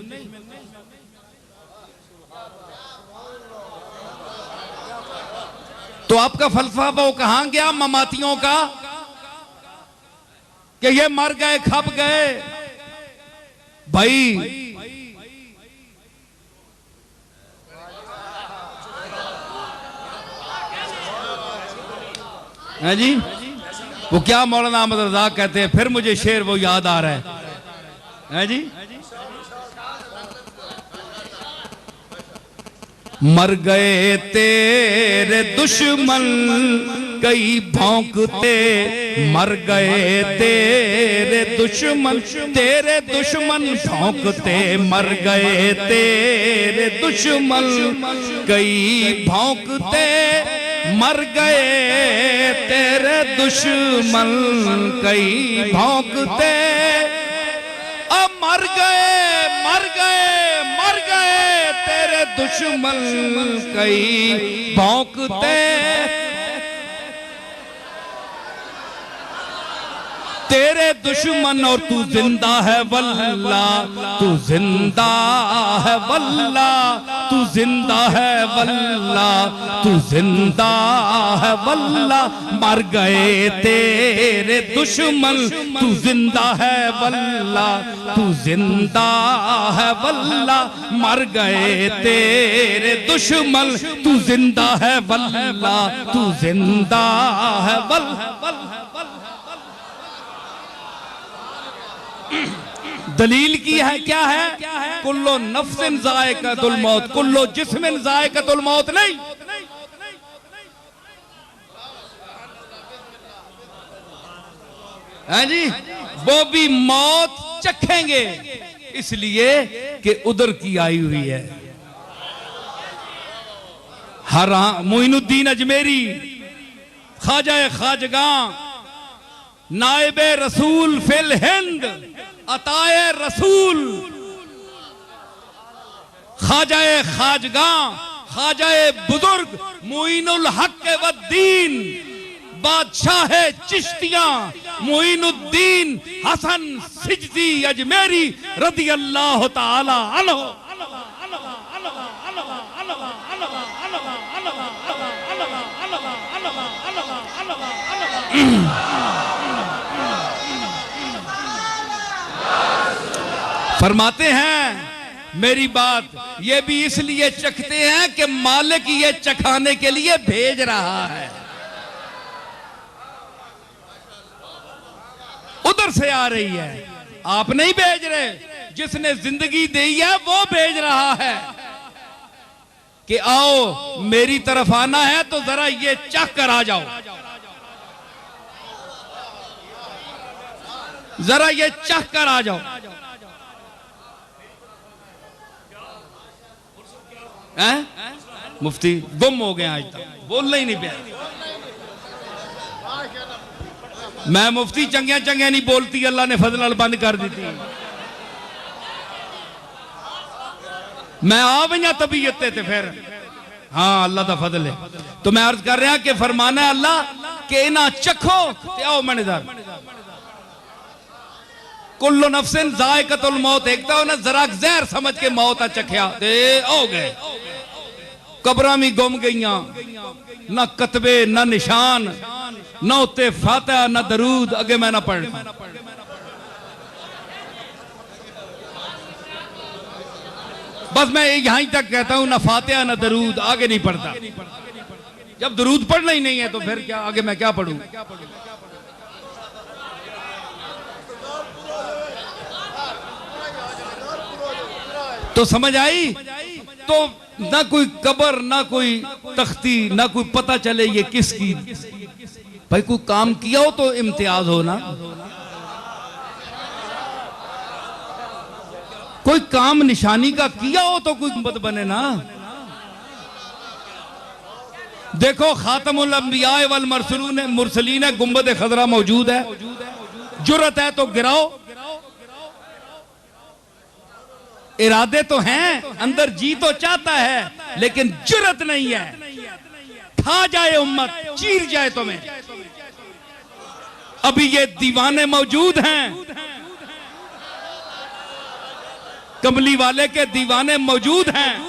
तो आपका फलसफा वो कहां गया ममातियों का कि ये मर गए खप गए? भाई है जी। वो क्या मौलाना अहमद रजा कहते हैं, फिर मुझे शेर वो याद आ रहा है जी। मर गए तेरे दुश्मन कई भौंकते, मर गए तेरे दुश्मन भौंकते, मर गए तेरे दुश्मन कई भौंकते, मर गए तेरे दुश्मन कई भौंकते, अब मर गए मर गए मर गए तेरे दुश्मन कई भौंकते, तेरे दुश्मन और तू जिंदा है वल्ला, तू जिंदा है वल्ला, तू जिंदा है वल्ला, तू जिंदा है वल्ला, मर गए तेरे दुश्मन, तू जिंदा है वल्ला, तू जिंदा है वल्ला, मर गए तेरे दुश्मन, तू जिंदा है वल्ला, तू जिंदा है वल्ला। दलील की है क्या है? कुल्लो नफ्सिन ज़ाइक़तुल मौत, कुल्लो जिस्मिन ज़ाइक़तुल मौत नहीं। है जी, वो भी मौत चखेंगे इसलिए कि उधर की आई हुई है। हर मोइनुद्दीन अजमेरी, ख्वाजा खाजगां, नाइबे रसूल फिल हिंद, अताए रसूल, ख्वाजाए खाजगां, ख्वाजाए बुजुर्ग, मुइनुल हक वद्दीन, बादशाह चिश्तियां, मुइनुद्दीन हसन सिजदी अजमेरी रदी अल्लाह ताला अन्हु। फरमाते हैं मेरी बात ये भी इसलिए चखते हैं कि मालिक ये चखाने के लिए भेज रहा है, उधर से आ रही है, आप नहीं भेज रहे। जिसने जिंदगी दी है वो भेज रहा है कि आओ मेरी तरफ आना है तो जरा ये चख कर आ जाओ, जरा ये चख कर आ जाओ। मुफ्ती गुम हो गए, आज तक बोलना ही नहीं पाया। मैं मुफ्ती चंगिया चंगिया नहीं बोलती, अल्लाह ने फजल बंद कर दी थी। मैं आ गई तबीयत ते फिर हाँ अल्लाह का फजल है। तो मैं अर्ज कर रहा कि फरमाना है अल्लाह के इना चखो ते आओ मनेदार। कुल्लो नफ्सिन ज़ाइक़तुल मौत, एक तो ना जरा जहर समझ के मौत चखया ते हो गए, कब्रां भी गुम गईयां, ना कतबे ना निशान, ना उत्ते फातिहा ना दरूद, अगे मैं ना पढ़। बस मैं यहां तक कहता हूं, ना फातिहा ना दरूद, आगे नहीं पढ़ता। जब दरूद पढ़ना ही नहीं है तो फिर क्या आगे मैं क्या पढ़ूं? तो समझ आई? तो ना कोई कब्र, ना कोई तख्ती, ना कोई पता चले ये किसकी। भाई कोई काम किया हो तो इम्तियाज हो ना, कोई काम निशानी का किया हो तो कोई गुंबद बने ना। देखो खातमुल अंबिया वल मुरसलीन है, गुंबद खजरा मौजूद है, जुर्रत है तो गिराओ। इरादे तो हैं, अंदर जी तो चाहता है, लेकिन जुर्रत नहीं है। खा जाए उम्मत, चीर जाए तुम्हें। अभी ये दीवाने मौजूद हैं, कमली वाले के दीवाने मौजूद हैं।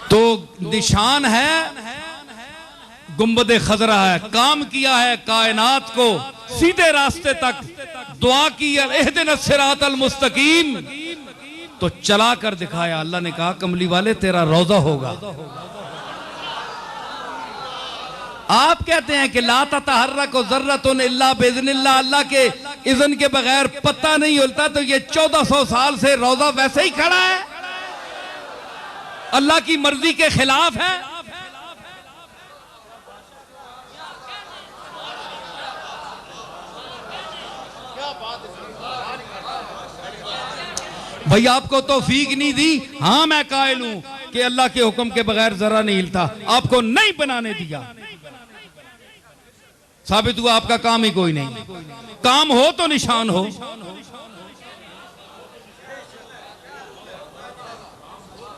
तो निशान है गुंबद खजरा है, काम किया है कायनात को सीधे रास्ते तक, दुआ की इहदिनस सिरातल मुस्तकीम, तो चला कर दिखाया। अल्लाह ने कहा कमली वाले तेरा रोजा होगा। आप कहते हैं कि ला ततहर्रक ज़र्रतुन इल्ला बिइज़्निल्लाह, अल्लाह के इज़्न के बगैर पत्ता नहीं हिलता, तो ये 1400 साल से रोजा वैसे ही खड़ा है, अल्लाह की मर्जी के खिलाफ है। भाई आपको तौफीक नहीं दी, हाँ मैं कायल हूं कि अल्लाह के हुक्म के बगैर जरा नहीं हिलता, आपको नहीं बनाने दिया, साबित हुआ आपका काम ही कोई नहीं। काम हो तो निशान हो।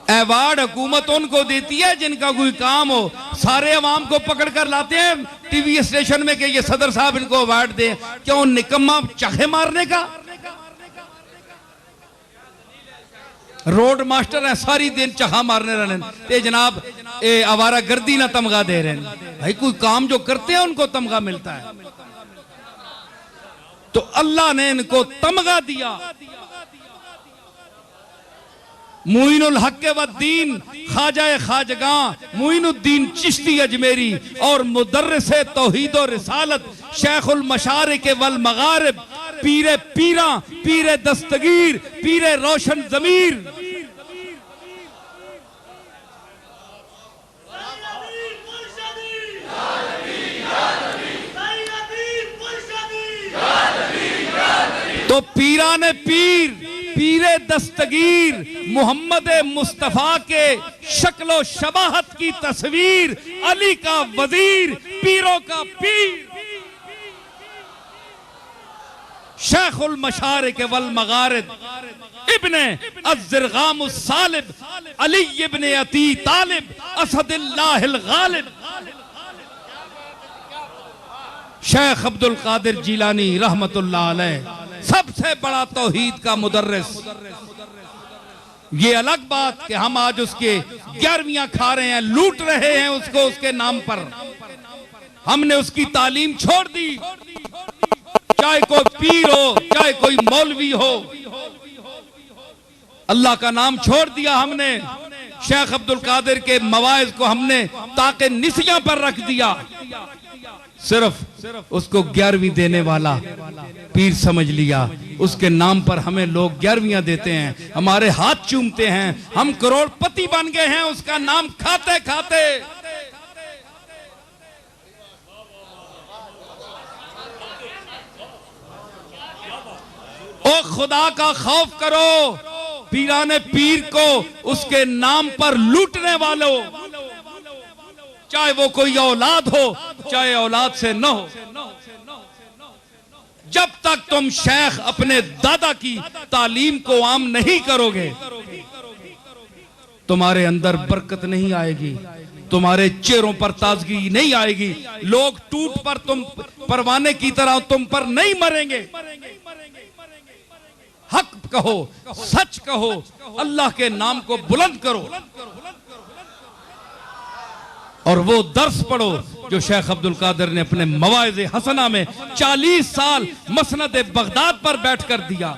अवार्ड हुकूमत उनको देती है जिनका कोई काम हो। सारे अवाम को पकड़ कर लाते हैं टीवी स्टेशन में कि ये सदर साहब इनको अवार्ड दें, क्यों निकम्मा चखे मारने का? रोड मास्टर है, सारी दिन चखा मारने रहने ते जनाब आवारा गर्दी ना तमगा दे रहे हैं। भाई कोई काम जो करते हैं उनको तमगा मिलता है, तो अल्लाह ने इनको तमगा दिया। मुइनुल हक व दीन ख्वाजा ख्वाजगा मुइनुद्दीन चिश्ती अजमेरी और मुदर्रिस तौहीद और रिसालत शेखुल मशारिक वल मगारिब पीरे पीरा पीरे दस्तगीर पीरे रोशन जमीर तो पीरा ने पीर पीरे दस्तगीर मोहम्मद मुस्तफा के शक्लो शबाहत की तस्वीर, अली का वजीर, पीरों का पीर, शेखुल मशारिक वल मगारिब इब्ने अज़्ज़रगाम सालिब अली इब्ने अती तालिब असदुल्लाहिल गालिब शेख अब्दुल कादिर जिलानी रहमतुल्लाह अलैह, सबसे बड़ा तौहीद का मुदर्रिस। ये अलग बात कि हम आज उसके 11वीं खा रहे हैं, लूट रहे हैं उसको, उसके नाम पर हमने उसकी तालीम छोड़ दी, चाहे कोई पीर हो चाहे कोई मौलवी हो, अल्लाह का नाम छोड़ दिया हमने। शेख अब्दुल कादिर के मवाइज को हमने ताके निसिया पर रख दिया, सिर्फ उसको 11वीं देने वाला पीर समझ लिया। उसके नाम पर हमें लोग 11वीं देते हैं, हमारे हाथ चूमते हैं, हम करोड़पति बन गए हैं उसका नाम खाते खाते। ओ खुदा का खौफ करो, पीराने पीर को उसके नाम पर लूटने वालों, चाहे वो कोई औलाद हो चाहे औलाद से न हो, जब तक तुम शेख अपने दादा की तालीम को आम नहीं करोगे तुम्हारे अंदर बरकत नहीं आएगी, तुम्हारे चेहरों पर ताजगी नहीं आएगी, लोग टूट पर तुम परवाने की तरह तुम पर नहीं मरेंगे। हक कहो, सच कहो, अल्लाह के नाम को बुलंद करो और वो दर्स पढ़ो जो शेख अब्दुल कादिर ने अपने मवाइज़ हसना में 40 साल मसनद बगदाद पर बैठकर दिया।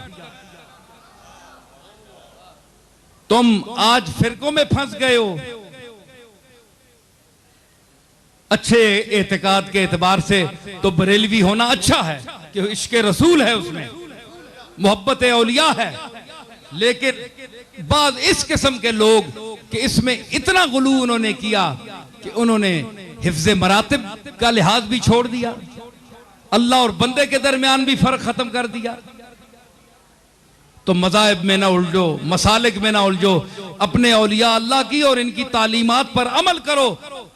तुम आज फिरकों में फंस गए हो। अच्छे एतकाद के एतबार से तो बरेलवी होना अच्छा है कि इश्क रसूल है, उसमें मोहब्बत औलिया है, लेकिन बाद इस किस्म के लोग कि इसमें इतना गुलू उन्होंने किया कि उन्होंने हिफ्ज़े मरातिब का लिहाज भी छोड़ दिया, अल्लाह और बंदे के दरमियान भी फर्क खत्म कर दिया। तो मज़ाहिब में ना उलझो, मसालिक में ना उलझो, अपने औलिया अल्लाह की और इनकी तालीमात पर अमल करो,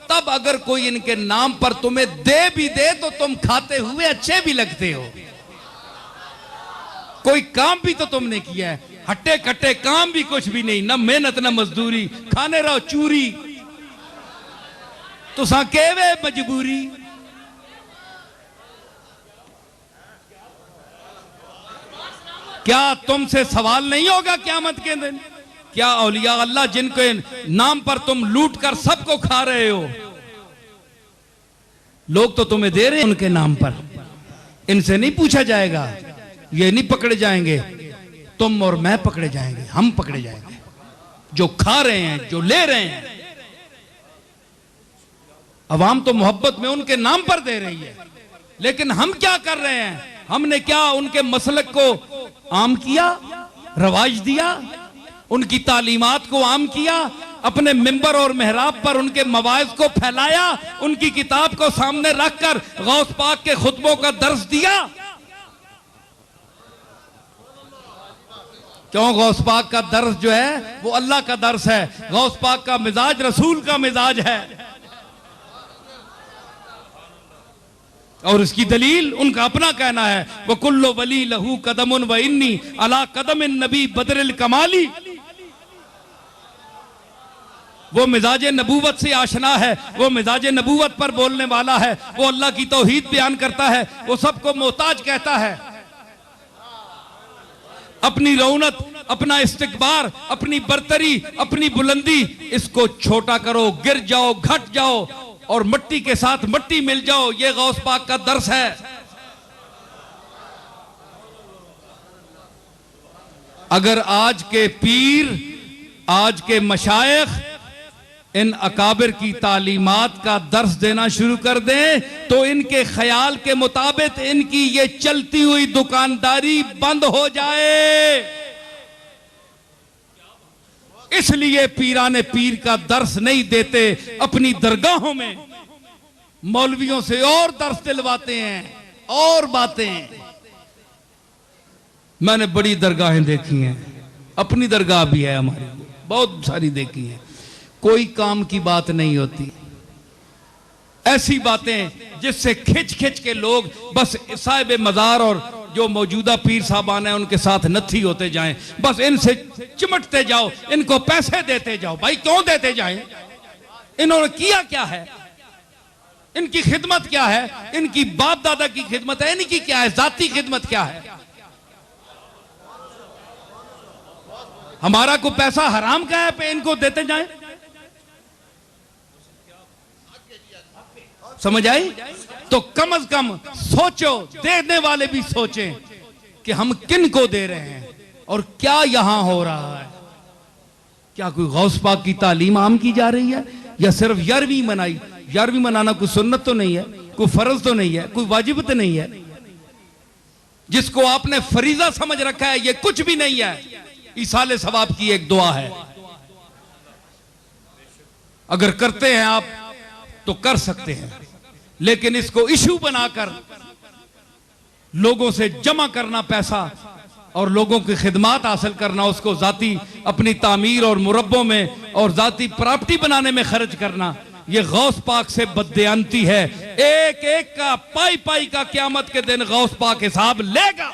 तब अगर कोई इनके नाम पर तुम्हें दे भी दे तो तुम खाते हुए अच्छे भी लगते हो। कोई काम भी तो तुमने किया है, हट्टे कट्टे काम भी कुछ भी नहीं, ना मेहनत ना मजदूरी, खाने रहो चूरी, तो केवे मजबूरी। क्या तुमसे सवाल नहीं होगा क़यामत के दिन? क्या औलिया अल्लाह जिनके नाम पर तुम लूट कर सबको खा रहे हो, लोग तो तुम्हें दे रहे हैं उनके नाम पर, इनसे नहीं पूछा जाएगा, ये नहीं पकड़े जाएंगे, तुम और मैं पकड़े जाएंगे, हम पकड़े जाएंगे जो खा रहे हैं, जो ले रहे हैं। अवाम तो मोहब्बत में उनके नाम पर दे रही है, लेकिन हम क्या कर रहे हैं? हमने क्या उनके मसलक को आम किया, रवाज दिया, उनकी तालीमात को आम किया, अपने मिंबर और मेहराब पर उनके मवाइज को फैलाया, उनकी किताब को सामने रखकर गौस पाक के खुतबों का दर्स दिया? क्यों? गौस पाक का दर्स जो है वो अल्लाह का दर्स है, गौस पाक का मिजाज रसूल का मिजाज है। और इसकी दलील उनका अपना कहना है, वो कुल्लो वली लहू कदमुन व इन्नी अला कदमिन नबी बदरिल कमाली। वो मिजाज नबूवत से आशना है, वो मिजाज नबूवत पर बोलने वाला है, वो अल्लाह की तौहीद बयान करता है, वो सबको मोहताज कहता है। अपनी रौनक, अपना इस्तिकबार, अपनी बरतरी, अपनी बुलंदी, इसको छोटा करो, गिर जाओ, घट जाओ और मिट्टी के साथ मिट्टी मिल जाओ, ये गौस पाक का दर्स है। अगर आज के पीर, आज के मशाइख इन अकाबिर की तालीमात का दर्स देना शुरू कर दें तो इनके ख्याल के मुताबिक इनकी ये चलती हुई दुकानदारी बंद हो जाए। इसलिए पीराने पीर का दर्स नहीं देते, अपनी दरगाहों में मौलवियों से और दर्स दिलवाते हैं और बातें। मैंने बड़ी दरगाहें देखी हैं, अपनी दरगाह भी है हमारी, बहुत सारी देखी हैं, कोई काम की बात नहीं होती। ऐसी बातें जिससे खिंच खिंच के लोग बस साहिब मजार और जो मौजूदा पीर साहबान हैं उनके साथ नथी होते जाएं, बस इनसे चिमटते जाओ, इनको पैसे देते जाओ। भाई क्यों देते जाएं? इन्होंने किया क्या है? इनकी खिदमत क्या है? इनकी बाप दादा की खिदमत है, इनकी क्या है? जाती खिदमत क्या है? हमारा को पैसा हराम का है पे इनको देते जाएं? समझ आई? तो कम से कम सोचो, देने वाले भी सोचें कि हम किन को दे रहे हैं और क्या यहां हो रहा है। क्या कोई गौस पाक की तालीम आम की जा रही है या सिर्फ 11वीं मनाई? 11वीं मनाना कोई सुन्नत तो नहीं है, कोई फर्ज तो नहीं है, कोई वाजिब तो नहीं है। जिसको आपने फरीजा समझ रखा है ये कुछ भी नहीं है, ईसाले सवाब की एक दुआ है। अगर करते हैं आप तो कर सकते हैं, लेकिन इसको इशू बनाकर लोगों से जमा करना पैसा और लोगों की खिदमत हासिल करना, उसको जाती अपनी तामीर और मुरब्बों में और जाती प्रॉपर्टी बनाने में खर्च करना, यह गौस पाक से बददियानती है। एक एक का पाई पाई का क़यामत के दिन गौस पाक हिसाब लेगा।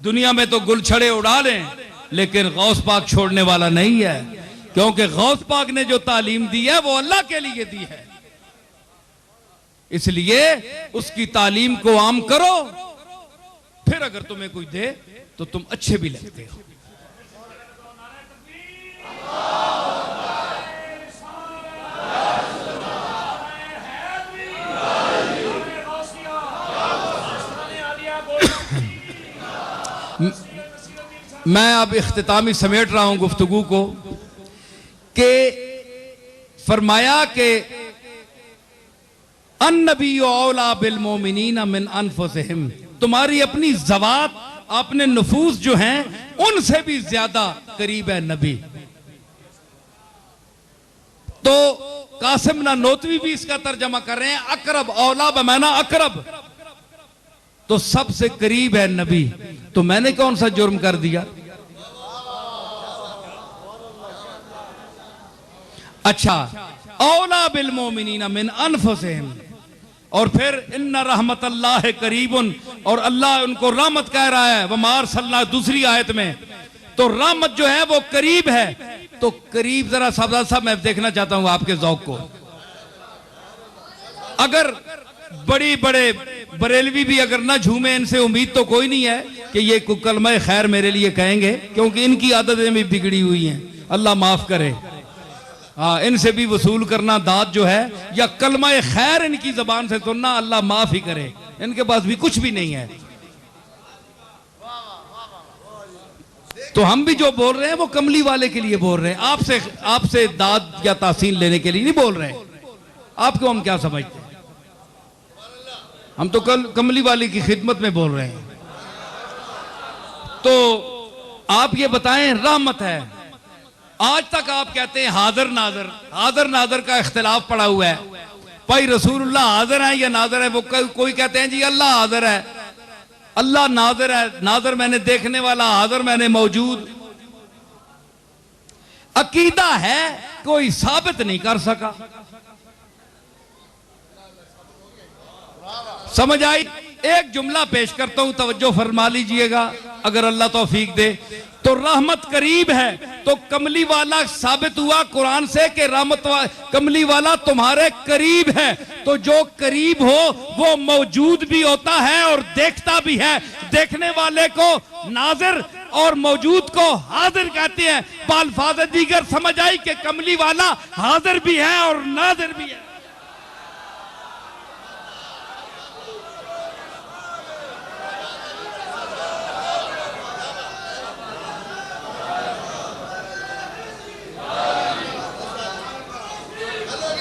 दुनिया में तो गुलछड़े उड़ा लें, लेकिन गौस पाक छोड़ने वाला नहीं है, क्योंकि गौस पाक ने जो तालीम दी है वो अल्लाह के लिए दी है। इसलिए उसकी तालीम को आम करो, फिर अगर तुम्हें कोई दे तो तुम अच्छे भी लगते हो। मैं अब इख्तितामी समेट रहा हूं गुफ्तगू को कि फरमाया कि अन्नबी औला बिल मोमिनीना मिन अनफुसिहिम, तुम्हारी अपनी ज़वात, अपने नफूस जो हैं उनसे भी ज्यादा करीब है नबी। तो कासिम नानोतवी भी इसका तर्जमा कर रहे हैं, अकरब औला बमाना अकरब, तो सबसे करीब है नबी। तो मैंने कौन सा जुर्म कर दिया? अच्छा, औला बिल मोमिनीना मिन अनफुसिहिम, और फिर इन्ना रहमतल्लाह करीबुन, और अल्लाह उनको रहमत कह रहा है, वमार सल्ला दूसरी आयत में। तो रहमत जो है वो करीब है। तो करीब जरा साहब मैं देखना चाहता हूं आपके ज़ौक़ को। अगर बड़ी बड़े बरेलवी भी अगर ना झूमे, इनसे उम्मीद तो कोई नहीं है कि ये कलमा खैर मेरे लिए कहेंगे, क्योंकि इनकी आदतें भी बिगड़ी हुई हैं, अल्लाह माफ करे। हाँ, इनसे भी वसूल करना दाद जो है, या कलमा खैर इनकी जबान से सुनना, अल्लाह माफ ही करे। इनके पास भी कुछ भी नहीं है। तो हम भी जो बोल रहे हैं वो कमली वाले के लिए बोल रहे हैं, आपसे दाद या तासीन लेने के लिए नहीं बोल रहे हैं। आपको हम क्या समझते हैं? हम तो कमली वाले की खिदमत में बोल रहे हैं। तो आप ये बताएं, रहमत है। आज तक आप कहते हैं हाजिर नाजर, हाजिर नाजर का इख्तिलाफ पड़ा हुआ है। भाई रसूलुल्लाह हाजिर है या नाजर है? वो कोई कहते हैं जी अल्लाह हाजिर है, अल्लाह नाजर है, नाजर मैंने देखने वाला, हाजिर मैंने मौजूद। अकीदा है, कोई साबित नहीं कर सका। समझ आई? एक जुमला पेश करता हूं, तवज्जो फरमा लीजिएगा अगर अल्लाह तौफीक दे। तो रहमत करीब है, तो कमली वाला साबित हुआ कुरान से कि कमली वाला तुम्हारे करीब है। तो जो करीब हो वो मौजूद भी होता है और देखता भी है। देखने वाले को नाजिर और मौजूद को हाजिर कहते हैं। बाल्फाज़ दीगर समझ आई कि कमली वाला हाजिर भी है और नाजिर भी है।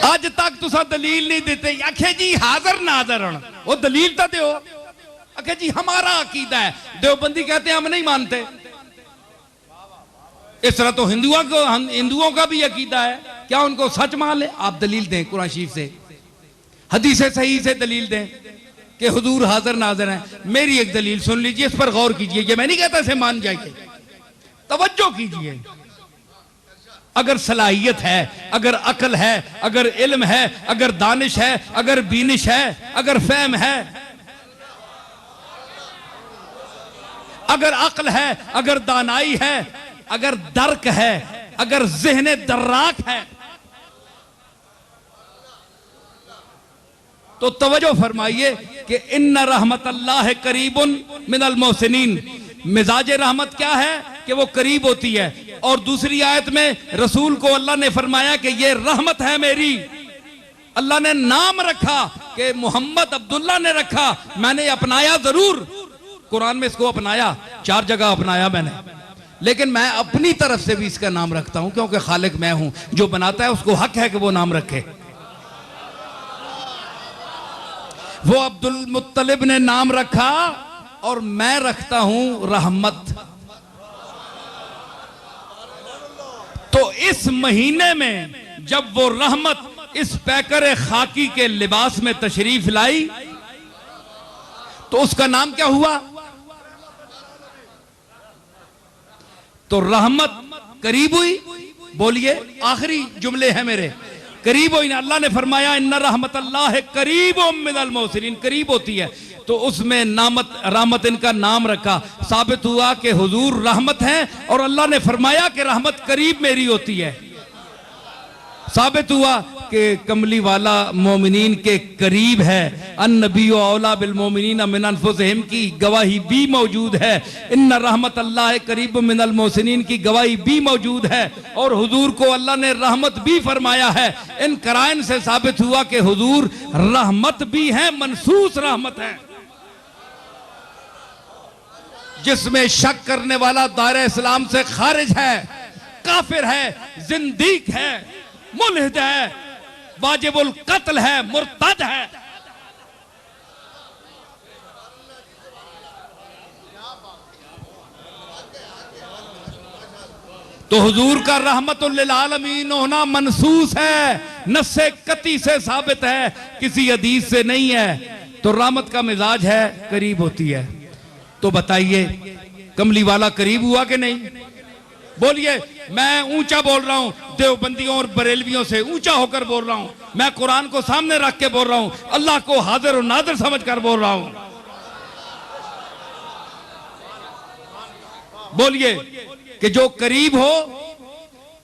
आज तक तुसा दलील नहीं देते। आखे जी हाजिर नाजर, वो दलील तो दो। आखे जी हमारा अकीदा है। देवबंदी कहते हैं हम नहीं मानते। इस तरह तो हिंदुओं का भी अकीदा है। क्या उनको सच मान ले? आप दलील दें कुरान शरीफ से, हदीस सही से दलील दें कि हुजूर हाजिर नाजर है। मेरी एक दलील सुन लीजिए, इस पर गौर कीजिए। ये मैं नहीं कहता इसे मान जाइए, तवज्जो कीजिए। अगर सलाहियत है, अगर अकल है, अगर इल्म है, अगर दानिश है, अगर बीनिश है, अगर फहम है, अगर अक्ल है, अगर दानाई है, अगर दर्क है, अगर ज़हन दर्राक है, तो तवज्जो फरमाइए कि इन्ना रहमतल्लाह करीबुन मिनल मोहसिनीन। मिजाज रहमत क्या है कि वो करीब होती है। और दूसरी आयत में रसूल को अल्लाह ने फरमाया कि ये रहमत है मेरी। अल्लाह ने नाम रखा कि मोहम्मद अब्दुल्ला ने रखा, मैंने अपनाया जरूर। कुरान में इसको अपनाया, 4 जगह अपनाया मैंने, लेकिन मैं अपनी तरफ से भी इसका नाम रखता हूं क्योंकि खालिक मैं हूं। जो बनाता है उसको हक है कि वो नाम रखे। वो अब्दुल मुत्तलिब ने नाम रखा और मैं रखता हूं रहमत। तो इस महीने में जब वो रहमत इस पैकर खाकी के लिबास में तशरीफ लाई तो उसका नाम क्या हुआ? तो रहमत करीब हुई। बोलिए, आखिरी जुमले हैं मेरे, करीब हुई ना। अल्लाह ने फरमाया इन्ना रहमतल्लाह करीबुम मिनल मोहसिनीन, करीब होती है। तो उसमें रहमत इनका नाम रखा। साबित हुआ कि हुजूर रहमत हैं और अल्लाह ने फरमाया कि रहमत करीब मेरी होती है। साबित हुआ कि कमली वाला मोमिनीन के करीब है। अन्नबी औला बिल मोमिनीन मिन अनफुसिहिम की गवाही भी मौजूद है। इन्ना रहमतल्लाह करीब मिनल मोहसिनीन की गवाही भी मौजूद है। और हुजूर को अल्लाह ने रहमत भी फरमाया है। इन कराइन से साबित हुआ कि हुजूर रहमत भी है, मनसूस रहमत है। जिसमें शक करने वाला दायरा इस्लाम से खारिज है, काफिर है, जिंदीक है, मुल्हिद है, वाजिबुल कत्ल है, मुर्तद है। तो हुजूर का रहमतुल लिल आलमीन होना मनसूस है, नस्से कती से साबित है, किसी हदीस से नहीं है। तो रहमत का मिजाज है, करीब होती है। तो बताइए कमली वाला करीब हुआ कि नहीं? बोलिए। मैं ऊंचा बोल रहा हूं, देवबंदियों और बरेलवियों से ऊंचा होकर बोल रहा हूं। मैं कुरान को सामने रख के बोल रहा हूं, अल्लाह को हाजिर और नाजिर समझकर बोल रहा हूं। बोलिए कि जो करीब हो,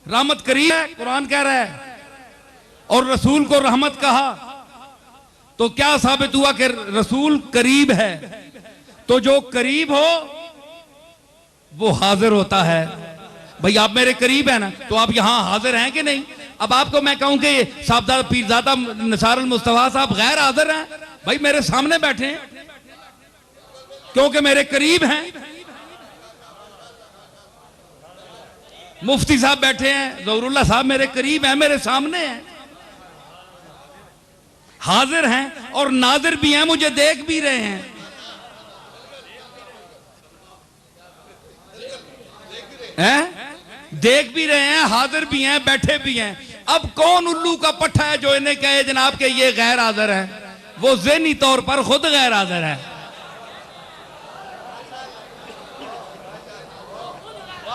रहमत करीब है, कुरान कह रहा है, और रसूल को रहमत कहा। तो क्या साबित हुआ कि रसूल करीब है। तो जो करीब हो वो हाजिर होता है। भाई आप मेरे करीब हैं ना, तो आप यहां हाजिर हैं कि नहीं? अब आपको मैं कहूं कि साहबजादा पीरजादा निसार अल मुस्तफा साहब गैर हाजिर हैं, भाई मेरे सामने बैठे हैं क्योंकि मेरे करीब हैं। मुफ्ती साहब बैठे हैं, ज़हूरुल्लाह साहब मेरे करीब हैं, मेरे सामने हैं, हाजिर हैं और नाजिर भी हैं, मुझे देख भी रहे हैं। देख भी रहे हैं, हाजिर भी हैं, बैठे भी हैं। अब कौन उल्लू का पट्टा है जो इन्हें कहे जनाब के ये गैर हाजिर है? वो ज़हनी तौर पर खुद गैर हाजिर है।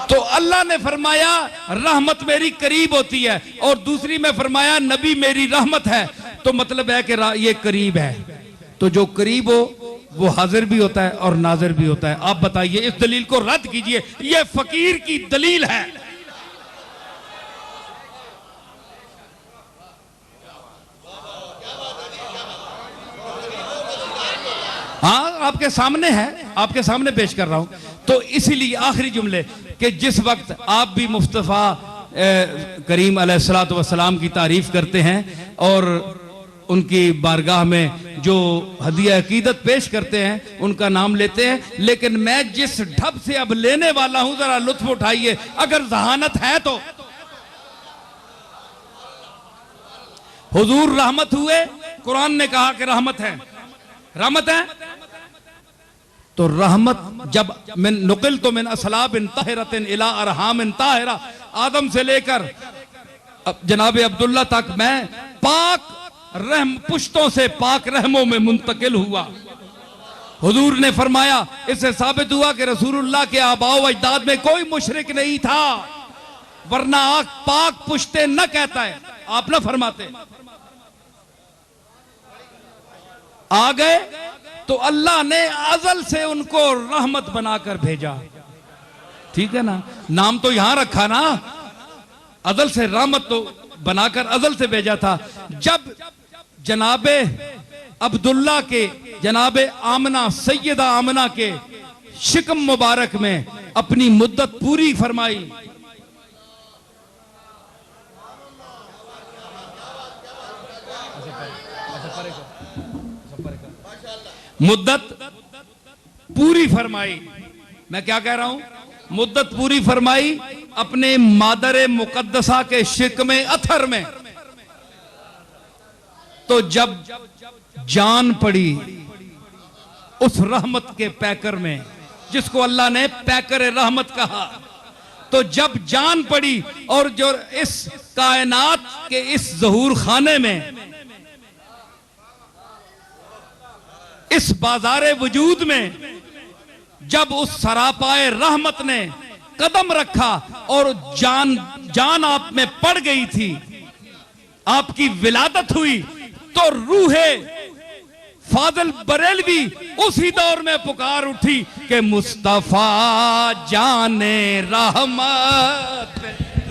तो अल्लाह ने फरमाया रहमत मेरी करीब होती है, और दूसरी में फरमाया नबी मेरी रहमत है। तो मतलब है कि ये करीब है, तो जो करीब हो वो हाजिर भी होता है और नाजिर भी होता है। आप बताइए, इस दलील को रद्द कीजिए, ये फकीर की दलील है। हाँ, आपके सामने है, आपके सामने पेश कर रहा हूं। तो इसीलिए आखिरी जुमले कि जिस वक्त आप भी मुस्तफ़ा करीम अलैहिस्सलातु वस्सलाम की तारीफ करते हैं और उनकी बारगाह में जो हदिया अकीदत पेश करते हैं उनका नाम लेते हैं, लेकिन मैं जिस ढब से अब लेने वाला हूं जरा लुत्फ उठाइए, अगर जहानत है तो। हुजूर रहमत हुए, कुरान ने कहा कि रहमत है, रहमत है। तो रहमत जब मिन नुकिल तो मिन असलाबिन ताहिरतिन इला अरहामिन ताहिरा, आदम से लेकर जनाब अब्दुल्ला तक मैं पाक रहम पुश्तों से पाक रहमों में मुंतकिल हुआ। हुजूर ने फरमाया, इससे साबित हुआ कि रसूलुल्लाह के आबाओ अजदाद में कोई मुशरिक नहीं था, वरना आग पाक पुश्ते न कहता है, आप ना फरमाते। आ गए तो अल्लाह ने अजल से उनको रहमत बनाकर भेजा, ठीक है ना, नाम तो यहां रखा ना, अजल से रहमत तो बनाकर अजल से भेजा था। जब जनाबे अब्दुल्ला के, जनाबे आमना, सैयदा आमना के शिकम मुबारक में अपनी मुद्दत पूरी फरमाई, मुद्दत पूरी फरमाई, मैं क्या कह रहा हूं, मुद्दत पूरी फरमाई अपने मादर मुकद्दसा के शिकमे अथर में। तो जब जान पड़ी उस रहमत के पैकर में, जिसको अल्लाह ने पैकर रहमत कहा, तो जब जान पड़ी और जो इस कायनात के इस ज़हूर खाने में, इस बाजारे वजूद में जब उस सरापाए रहमत ने कदम रखा और जान आप में पड़ गई थी, आपकी विलादत हुई, तो रूहे फाजिल बरेलवी उसी दौर में पुकार उठी कि मुस्तफा जाने रहमत